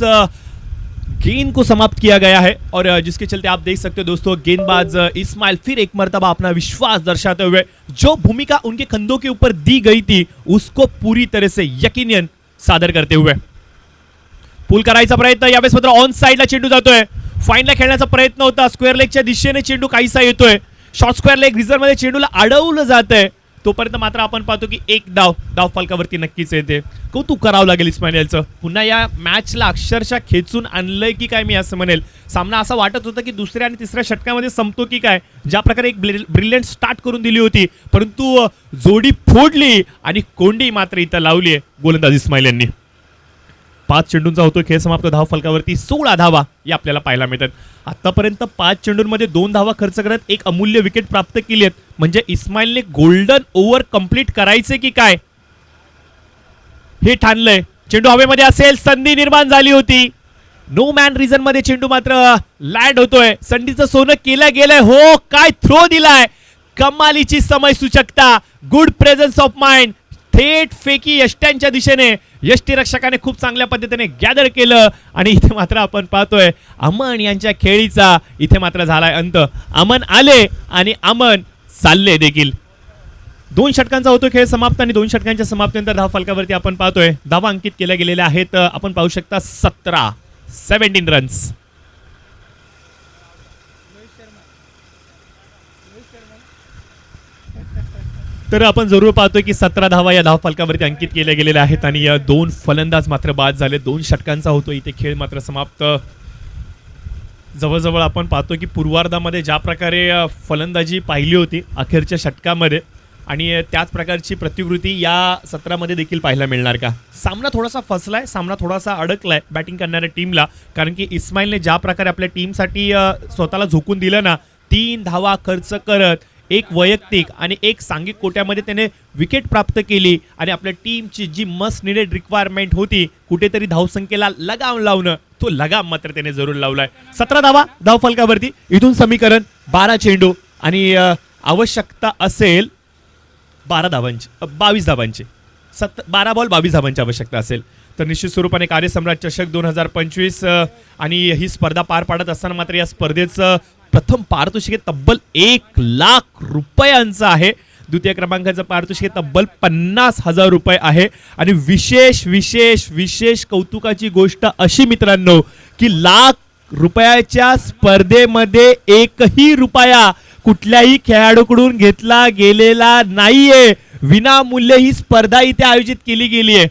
गेंद को समाप्त किया गया है और जिसके चलते आप देख सकते हो दोस्तों, गेंदबाज इस्माइल फिर एक मर्तबा अपना विश्वास दर्शाते हुए जो भूमिका उनके कंधों के ऊपर दी गई थी उसको पूरी तरह से यकीनन सादर करते हुए पुल करायचा प्रयत्न. यावेळेस मात्र ऑन साइडला चेंडू जातोय. फाईनला खेळण्याचा प्रयत्न होता, स्क्वेअर लेगच्या दिशेने चेंडू काहीसा येतोय. शॉर्ट स्क्वेअर लेग रिझर्व मध्ये चेंडूला अडवलं जात आहे. तोपर्यंत मात्र आपण पाहतो की एक धाव फलकावरती नक्कीच येते. कौतुक करावं लागेल इस्माइल याचं. पुन्हा या मॅचला अक्षरशः खेचून आणलंय की काय मी असं म्हणेल. सामना असा वाटत होता की दुसऱ्या आणि तिसऱ्या षटकामध्ये संपतो की काय. ज्या प्रकारे एक ब्रिलियंट स्टार्ट करून दिली होती, परंतु जोडी फोडली आणि कोंडी मात्र इथं लावली आहे गोलंदाज इस्माइल यांनी. 5 चेंडूंचा होतो खेळ समाप्त. धाव फलकावरती 16 धावा या आपल्याला पाहायला मिळतात. आतापर्यंत 5 चेंडूंमध्ये 2 धावा खर्च करत एक अमूल्य विकेट प्राप्त केली आहेत. म्हणजे इस्माइलने गोल्डन ओव्हर कंप्लीट करायचे की काय हे ठाणलंय. चेंडू हवेमध्ये असेल, संधी निर्माण झाली होती. नो मॅन रिझन मध्ये चेंडू मात्र लँड होतोय. संधीचं सोनं केलं गेलंय. हो, काय थ्रो दिलाय, कमालीची समय सूचकता, गुड प्रेझन्स ऑफ माइंड. थेट फेकी यष्ट्यांच्या दिशेने यष्टीरक्षकाने खूप चांगल्या पद्धतीने गॅदर केलं आणि इथे मात्र आपण पाहतोय अमन यांच्या खेळीचा इथे मात्र झालाय अंत. अमन आले आणि अमन चालले देखील. 2 षटकांचा होतो खेळ समाप्त आणि 2 षटकांच्या समाप्तीनंतर धाव फलकावरती आपण पाहतोय धावा अंकित केल्या गेलेल्या आहेत. आपण पाहू शकता 17 रन्स. तर आपण जरूर पाहतोय की 17 धावा या धाव फलकावरती अंकित केल्या गेलेल्या आहेत आणि 2 फलंदाज मात्र बाद झाले. 2 षटकांचा होतो इथे खेळ मात्र समाप्त. जवळजवळ आपण पाहतो की पूर्वार्धामध्ये ज्या प्रकारे फलंदाजी पाहिली होती अखेरच्या षटकामध्ये आणि त्याच प्रकारची प्रतिकृती या सत्रामध्ये देखील पाहायला मिळणार का. सामना थोडासा फसलाय, सामना थोडासा अडकलाय बॅटिंग करणाऱ्या टीमला, कारण की इस्माइलने ज्या प्रकारे आपल्या टीमसाठी स्वतःला झोकून दिलं ना, 3 धावा खर्च करत एक वैयक्तिक आणि एक सांघिक कोट्यामध्ये त्याने विकेट प्राप्त केली आणि आपल्या टीमची जी मस्ट निडेड रिक्वायरमेंट होती कुठेतरी धावसंख्येला लगाम लावणं, तो लगाम मात्र त्याने जरूर लावलाय. 17 धावा धाव फलकावरती. इथून समीकरण 12 चेंडू आणि आवश्यकता असेल 22 धावांची. 12 बॉल 22 धावांची आवश्यकता असेल तर निश्चित स्वरूपाने कार्यसम्राट चषक 2025 आणि ही स्पर्धा पार पाडत असताना मात्र या स्पर्धेचं प्रथम पारितोषिक तब्बल 1 लाख रुपयांचं आहे. द्वितीय क्रमांकाचं पारितोषिक तब्बल 50,000 रुपये आहे आणि विशेष विशेष विशेष कौतुकाची गोष्ट अशी मित्रांनो की लाख रुपयाच्या स्पर्धेमध्ये एकही रुपया कुठल्याही खेळाडूकडून घेतला गेलेला नाहीये. विनामूल्य ही स्पर्धा इथे आयोजित केली गेली आहे.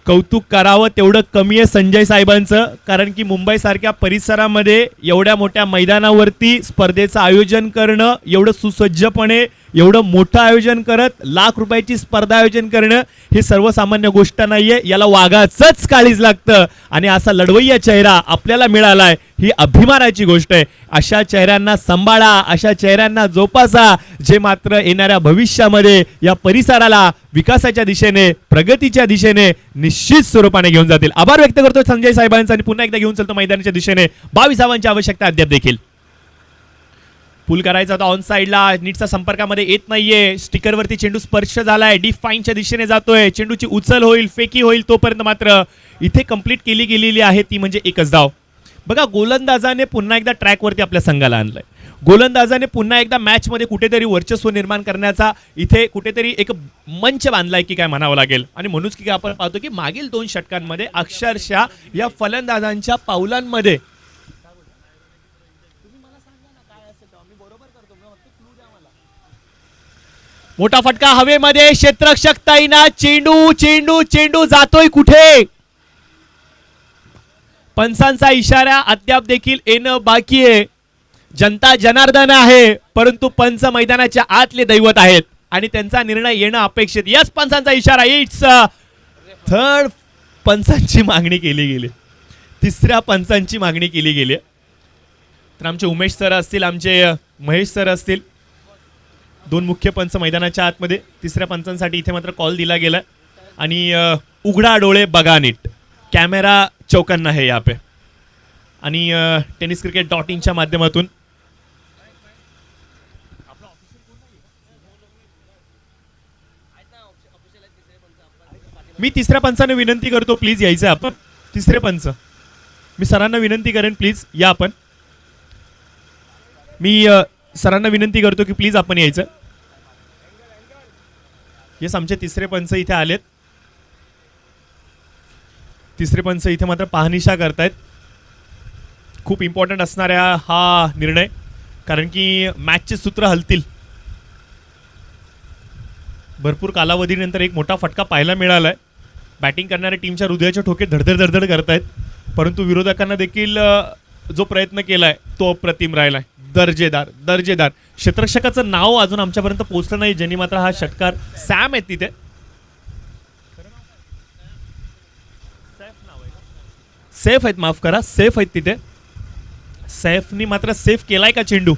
कौतुक करावं तेवढं कमी आहे संजय साहेबांचं, कारण की मुंबई सारख्या परिसरामध्ये एवढ्या मोठ्या मैदानावरती स्पर्धेचं आयोजन करणं, एवढं सुसज्जपणे एवढं मोठं आयोजन करत लाख रुपयाची स्पर्धा आयोजन करणं हे सर्वसामान्य गोष्ट नाहीये. याला वाघाचंच काळीज लागतं आणि असा लढवय्या चेहरा आपल्याला मिळालाय ही अभिमानाची गोष्ट आहे. अशा चेहऱ्यांना सांभाळा, अशा चेहऱ्यांना जोपासा जे मात्र येणाऱ्या भविष्यामध्ये या परिसराला विकासाच्या दिशेने, प्रगतीच्या दिशेने निश्चित स्वरूपाने घेऊन जातील. आभार व्यक्त करतो संजय साहेबांचा आणि पुन्हा एकदा घेऊन चलतो मैदानाच्या दिशेने. 22 धावांची आवश्यकता अद्याप देखील. पुल करायचा होता ऑन साइडला, नीटचा संपर्कामध्ये येत नाहीये. स्टिकरवरती चेंडू स्पर्श झालाय, डीप फाईनच्या दिशेने जातोय. चेंडूची उचल होईल, फेकी होईल, तोपर्यंत मात्र इथे कंप्लीट केली गेलेली आहे ती म्हणजे एकच धाव. बघा, गोलंदाजाने पुन्हा एकदा ट्रॅकवरती आपल्या संघाला आणलंय. गोलंदाजाने पुन्हा एकदा मॅचमध्ये कुठेतरी वर्चस्व निर्माण करण्याचा इथे कुठेतरी एक मंच बांधलाय की काय म्हणावं लागेल. आणि म्हणूनच की आपण पाहतो की मागील 2 षटकांमध्ये अक्षरशः या फलंदाजांच्या पावलांमध्ये मोठा फटका हवेमध्ये, क्षेत्ररक्षक ताईना चेंडू चेंडू चेंडू जातोय कुठे. पंचांचा इशारा अद्याप देखील येणं बाकी आहे. जनता जनार्दन आहे, परंतु पंच मैदानाच्या आतले दैवत आहेत आणि त्यांचा निर्णय येणं अपेक्षित. यस, पंचांचा इशारा. इट्स थर्ड पंचांची मागणी केली गेली. तिसऱ्या पंचांची मागणी केली गेली आहे. तर आमचे उमेश सर असतील, आमचे महेश सर असतील, दोन मुख्य पंच मैदानाच्या आतमध्ये. तिसऱ्या पंचांसाठी इथे मात्र कॉल दिला गेला आणि उघडा डोळे बघा नीट, कॅमेरा चौकन्ना है यहाँ पे. आणि टेनिस क्रिकेट .inच्या माध्यमातून मी तिसऱ्या पंचाने विनंती करतो, प्लीज यायचं आपण. तिसरे पंच मी सरांना विनंती करेन, प्लीज या आपण. मी सरांना विनंती करतो की प्लीज आपण यायचं. येस, आमचे तिसरे पंच इथे आलेत. तिसरे पंच इथे मात्र पाहणीशा करतायत. खूप इम्पॉर्टंट असणाऱ्या हा निर्णय, कारण की मॅचचे सूत्र हलतील. भरपूर कालावधीनंतर एक मोठा फटका पाहायला मिळालाय. बॅटिंग करणाऱ्या टीमच्या हृदयाचे ठोके धडधड धडधड करतायत, परंतु विरोधकांना देखील जो प्रयत्न केलाय तो अप्रतिम राहिलाय. दर्जेदार दर्जेदार. क्षेत्ररक्षकाचं नाव अजून आमच्यापर्यंत पोहोचलं नाही, ज्यांनी मात्र हा षटकार सॅम आहेत तिथे. सेफ आहेत, माफ करा, सेफ आहेत तिथे. सैफनी मात्र सेफ केलाय का चेंडू?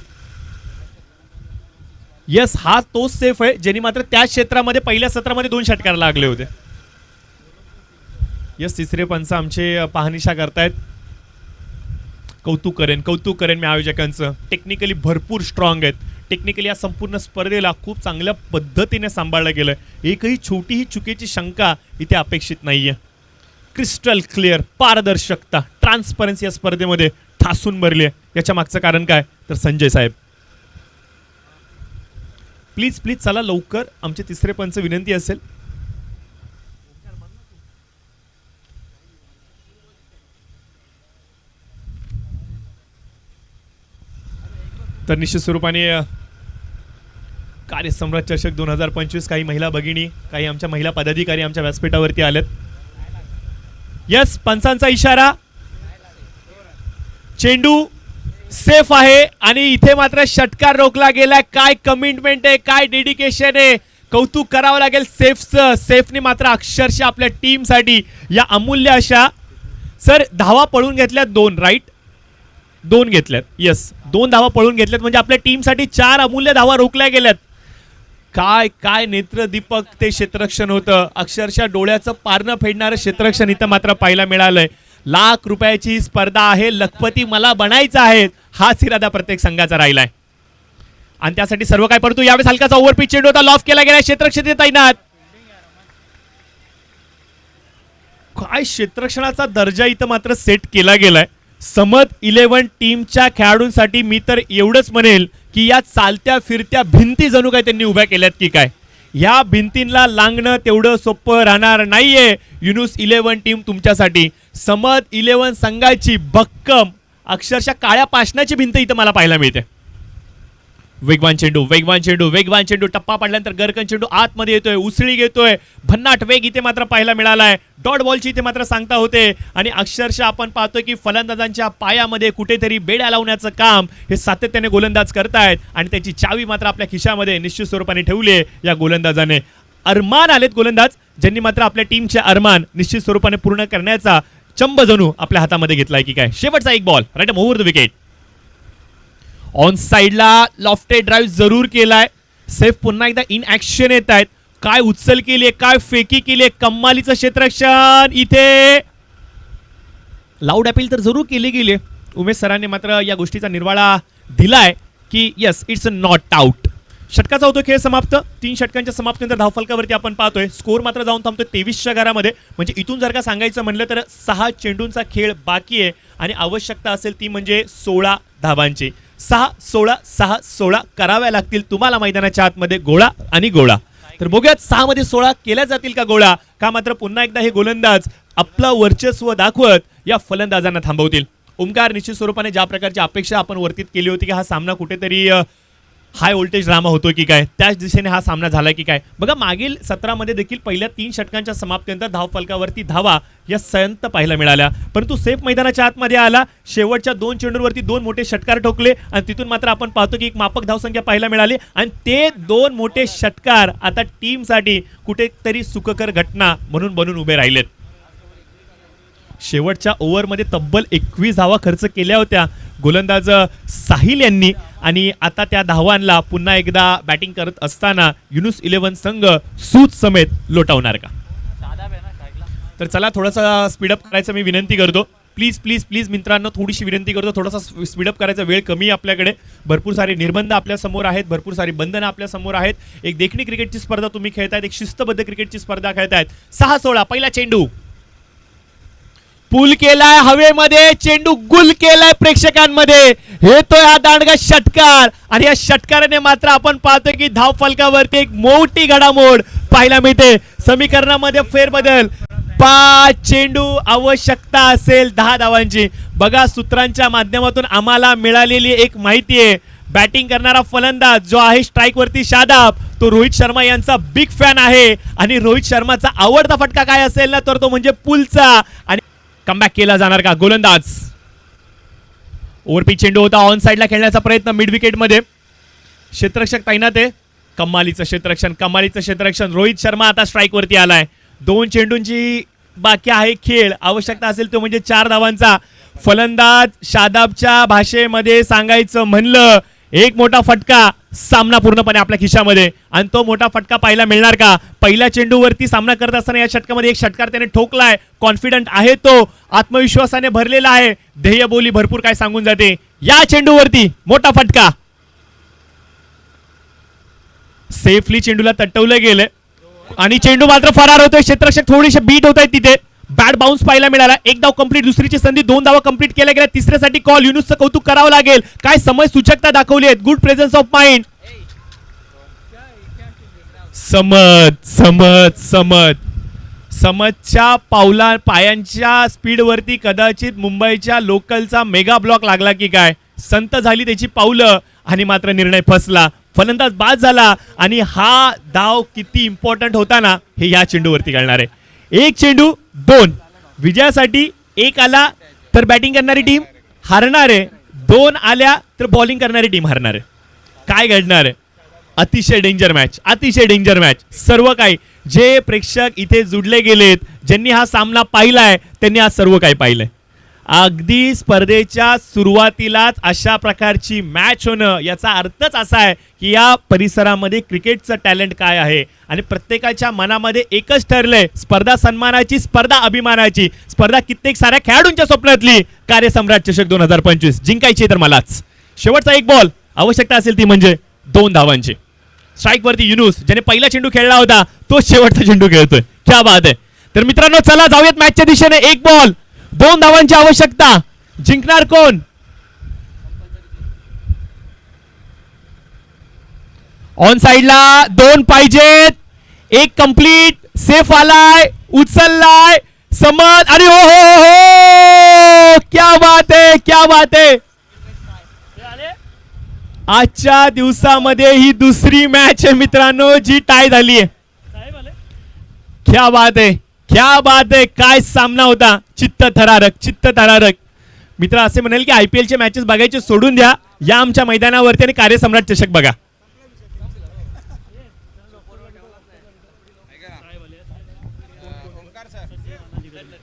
यस, हा तोच सेफ आहे ज्यांनी मात्र त्या क्षेत्रामध्ये पहिल्या सत्रामध्ये 2 षटकार लागले होते. यस, तिसरे पंच आमचे पाहणीशा करतायत. कौतुक करेन मी आयोजकांचं. टेक्निकली भरपूर स्ट्रॉंग आहेत. टेक्निकली या संपूर्ण स्पर्धेला खूप चांगल्या पद्धतीने सांभाळलं गेलंय. एकही छोटीही चुकीची शंका इथे अपेक्षित नाहीये. क्रिस्टल क्लिअर, पारदर्शकता, ट्रान्सपरन्सी या स्पर्धेमध्ये ठासून भरली आहे. याच्या मागचं कारण काय, तर संजय साहेब. प्लीज प्लीज चला लवकर, आमचे तिसरे पंच विनंती असेल. तर निश्चित स्वरूपाने कार्यसम्राट चषक 2025 काही महिला भगिनी, काही आमच्या महिला पदाधिकारी आमच्या व्यासपीठावरती आलेत. यस, पंचांचा इशारा. चेंडू सेफ आहे आणि इथे मात्र षटकार रोखला गेलाय. काय कमिटमेंट आहे, काय डेडिकेशन आहे, कौतुक करावं लागेल सेफचं. सेफने मात्र अक्षरशः आपल्या टीमसाठी या अमूल्य अशा, सर धावा पळून घेतल्यात 2, राईट? 2 घेतल्यात. यस, 2 धावा पळून घेतल्यात, म्हणजे आपल्या टीमसाठी 4 अमूल्य धावा रोखल्या गेल्यात. काय काय नेत्रदीपक ते क्षेत्ररक्षण होतं. अक्षरशः डोळ्याचं पारणं फेडणारं क्षेत्ररक्षण इथं मात्र पाहायला मिळालंय. लाख रुपयाची स्पर्धा आहे, लखपती मला बनायचं आहे, हाच इरादा प्रत्येक संघाचा राहिलाय. आणि त्यासाठी सर्व काय, परंतु यावेळेस हलकाचा ओव्हरपिच चेंडू होता, लॉफ केला गेला. क्षेत्ररक्षण तैनात. काय क्षेत्ररक्षणाचा दर्जा इथं मात्र सेट केला गेलाय. समद 11 टीमच्या खेळाडूंसाठी मी तर एवढंच म्हणेल की या चालत्या फिरत्या भिंती जणू काय त्यांनी उभ्या केल्यात की काय. या भिंतींना लांगणं तेवढं सोपं राहणार नाहीये. युनुस 11 टीम तुमच्यासाठी. समद 11 संघाची भक्कम, अक्षरशः काळ्या पाषाणाची भिंत इथं मला पाहायला मिळते. वेगवान चेंडू, टप्पा पडल्यानंतर गरकन चेंडू आतमध्ये येतोय, उसळी घेतोय, भन्नाट वेग इथे मात्र पाहायला मिळालाय. डॉट बॉलची इथे मात्र सांगता होते आणि अक्षरशः आपण पाहतोय की फलंदाजांच्या पायामध्ये कुठेतरी बेड्या लावण्याचं काम हे सातत्याने गोलंदाज करतायत आणि त्याची चावी मात्र आपल्या खिशामध्ये निश्चित स्वरूपाने ठेवली आहे या गोलंदाजाने. अरमान आलेत गोलंदाज, ज्यांनी मात्र आपल्या टीमचे अरमान निश्चित स्वरूपाने पूर्ण करण्याचा चंब जणू आपल्या हातामध्ये घेतलाय की काय. शेवटचा एक ball, right over the wicket. On साइडला लॉफ्टेड ड्राईव्ह जरूर केलाय. सेफ पुन्हा एकदा इन ऍक्शन येत आहेत. काय उचल केली, काय फेकी केली, कम्मालीचं क्षेत्ररक्षण. इथे लाऊड अपील तर जरूर केली गेली. उमेश सरांनी मात्र या गोष्टीचा निर्वाळा दिलाय की यस, इट्स नॉट आउट. षटकाचा होतो खेळ समाप्त. 3 षटकांच्या समाप्तीनंतर धावफलकावरती आपण पाहतोय स्कोर मात्र जाऊन थांबतोय 23च्या घरामध्ये. म्हणजे इथून जर का सांगायचं म्हणलं तर 6 चेंडूंचा खेळ बाकी आहे आणि आवश्यकता असेल ती म्हणजे 16 धावांची. 6-16 कराव्या लागतील तुम्हाला मैदानाच्या आतमध्ये गोळा आणि गोळा. तर बघूयात 6 मध्ये 16 केल्या जातील का गोळा, का मात्र पुन्हा एकदा हे गोलंदाज आपलं वर्चस्व दाखवत या फलंदाजांना थांबवतील. ओमकार, निश्चित स्वरूपाने ज्या प्रकारची अपेक्षा आपण वर्तित केली होती की हा सामना कुठेतरी हाय व्होल्टेज ड्रामा होतो की काय, त्याच दिशेने हा सामना झाला की काय. बघा मागील सत्रामध्ये देखील पहिल्या 3 षटकांच्या समाप्तीनंतर धावफलकावरती धावा या संत पाहायला मिळाल्या, परंतु सेफ मैदानाच्या आतमध्ये आला. शेवटच्या 2 चेंडूंवरती 2 मोठे षटकार ठोकले आणि तिथून मात्र आपण पाहतो की एक मापक धावसंख्या पाहायला मिळाली आणि ते 2 मोठे षटकार आता टीमसाठी कुठेतरी सुखकर घटना म्हणून बनून उभे राहिलेत. शेवटच्या ओव्हरमध्ये तब्बल 21 धावा खर्च केल्या होत्या गोलंदाज साहिल यांनी, आणि आता त्या धावांना पुन्हा एकदा बॅटिंग करत असताना युनुस 11 संघ सूत समेत लोटावणार का? तर चला थोडासा स्पीडअप करायचं मी विनंती करतो. प्लीज प्लीज प्लीज मित्रांनो, थोडीशी विनंती करतो, थोडासा स्पीडअप करायचा, वेळ कमी आहे आपल्याकडे. भरपूर सारे निर्बंध आपल्या समोर आहेत, भरपूर सारी बंधनं आपल्या समोर आहेत. एक देखणी क्रिकेटची स्पर्धा तुम्ही खेळतायत, एक शिस्तबद्ध क्रिकेटची स्पर्धा खेळतायत. 6-16 पहिला चेंडू पूल केलाय हवेमध्ये, चेंडू गुल केलाय प्रेक्षकांमध्ये. येतोय हा दांडगा षटकार, आणि या षटकाराने मात्र आपण पाहतोय की धाव फलकावरती एक मोठी घडामोड पाहायला मिळते. समीकरणामध्ये फेरबदल. 5 चेंडू, आवश्यकता असेल 10 धावांची. बघा सूत्रांच्या माध्यमातून आम्हाला मिळालेली एक माहिती आहे, बॅटिंग करणारा फलंदाज जो आहे स्ट्राईक वरती शादाब, तो रोहित शर्मा यांचा बिग फॅन आहे, आणि रोहित शर्माचा आवडता फटका काय असेल ना, तर तो म्हणजे पुलचा. आणि कमबॅक केला जाणार का? गोलंदाज ओव्हरपी चेंडू होता, ऑन साइडला खेळण्याचा प्रयत्न मिड विकेट मध्ये, क्षेत्ररक्षक तैनात आहे. कमालीचं क्षेत्ररक्षण, कमालीचं क्षेत्ररक्षण. रोहित शर्मा आता स्ट्राईक वरती आलाय. 2 चेंडूंची बाकी आहे खेळ, आवश्यकता असेल तो म्हणजे 4 धावांचा. फलंदाज शादाबच्या भाषेमध्ये सांगायचं म्हणलं, एक मोठा फटका, सामना पूर्णपणे आपल्या खिशामध्ये, आणि तो मोठा फटका पाहायला मिळणार का? पहिल्या चेंडूवरती सामना करत असताना या षटकामध्ये एक षटकार त्याने ठोकलाय. कॉन्फिडंट आहे तो, आत्मविश्वासाने भरलेला आहे. ध्येयबोली भरपूर काय सांगून जाते. या चेंडूवरती मोठा फटका, सेफली चेंडूला तटवलं गेलं, आणि चेंडू मात्र फरार होतोय. क्षेत्ररक्षक थोडीशी बीट होत आहेत तिथे. बॅट बाउन्स पाहायला मिळाला. 1 धाव कंप्लीट, दुसरीची संधी, 2 धावा कंप्लीट केल्या गेल्या. तिसऱ्यासाठी कॉल. युनुसचं कौतुक करावं लागेल, काय समय सूचकता दाखवली आहे. Good presence of mind. समतच्या पायांच्या स्पीडवरती कदाचित मुंबईच्या लोकलचा मेगा ब्लॉक लागला की काय, संत झाली त्याची पावलं, आणि मात्र निर्णय फसला. फलंदाज बाद झाला, आणि हा धाव किती इम्पॉर्टंट होता ना, हे या चेंडूवरती कळणार आहे. 1 चेंडू 2 विजयासाठी. 1 आला तर बॅटिंग करणारी टीम हारणार आहे, 2 आल्या तर बॉलिंग करणारी टीम हारणार आहे. काय घडणार आहे? अतिशय डेंजर मॅच, अतिशय डेंजर मॅच. सर्व काही जे प्रेक्षक इथे जुडले गेलेत, ज्यांनी हा सामना पाहिलाय, त्यांनी आज सर्व काही पाहिलंय. अगदी स्पर्धेच्या सुरुवातीलाच अशा प्रकारची मॅच होणं, याचा अर्थच असा आहे की या परिसरामध्ये क्रिकेटचं टॅलेंट काय आहे, आणि प्रत्येकाच्या मनामध्ये एकच ठरलंय, स्पर्धा सन्मानाची, स्पर्धा अभिमानाची, स्पर्धा कित्येक साऱ्या खेळाडूंच्या स्वप्नातली. कार्यसम्राट चषक 2025 जिंकायची तर मलाच. शेवटचा 1 बॉल, आवश्यकता असेल ती म्हणजे 2 धावांची. स्ट्राईक वरती युनुस, ज्याने पहिला चेंडू खेळला होता, तो शेवटचा चेंडू खेळतोय. क्या बात आहे. तर मित्रांनो चला जाऊयात मॅचच्या दिशेने. 1 बॉल 2 धावांची आवश्यकता. जिंकणार कोण? ऑन साइडला 2 पाहिजेत. 1 कंप्लीट, सेफ आलाय, उचललाय समत, अरे हो हो हो, क्या बात है, क्या बात है. आजच्या दिवसामध्ये ही दुसरी मॅच आहे मित्रांनो जी टाय झाली आहे. क्या बात है, क्या बात है. काय सामना होता, चित्त थरारक, चित्त थरारक. मित्र असे म्हणाल की IPLचे मॅचेस बघायचे सोडून द्या, या आमच्या मैदानावरती आणि कार्यसम्राट चषक बघा.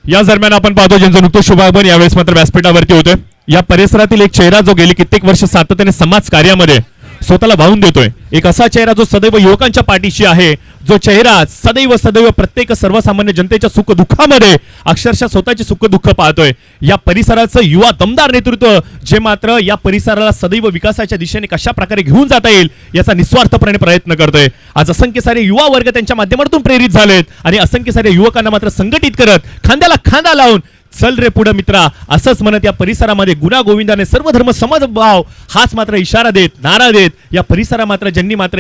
या दरम्यान आपण पाहतो ज्यांचं नुकतं शुभागमन यावेळेस मात्र व्यासपीठावरती होतोय. या परिसरातील एक चेहरा जो गेली कित्येक वर्ष सातत्याने समाज कार्यामध्ये स्वतःला वाहून देतोय, एक असा चेहरा जो सदैव युवकांच्या पाठीशी आहे, जो चेहरा सदैव सदैव प्रत्येक सर्वसामान्य जनतेच्या सुख दुःखामध्ये अक्षरशः स्वतःचे सुख दुःख पाहतोय. या परिसराचं युवा दमदार नेतृत्व जे मात्र या परिसराला सदैव विकासाच्या दिशेने कशा प्रकारे घेऊन जाता येईल याचा निस्वार्थपणे प्रयत्न करतोय. आज असंख्य सारे युवा वर्ग त्यांच्या माध्यमातून प्रेरित झालेत, आणि असंख्य सारे युवकांना मात्र संघटित करत खांद्याला खांदा लावून चल रे पुढे मित्रा असंच म्हणत या परिसरामध्ये गुणा गोविंदाने सर्व धर्म समभाव हाच मात्र इशारा देत, नारा देत या परिसरा मात्र ज्यांनी मात्र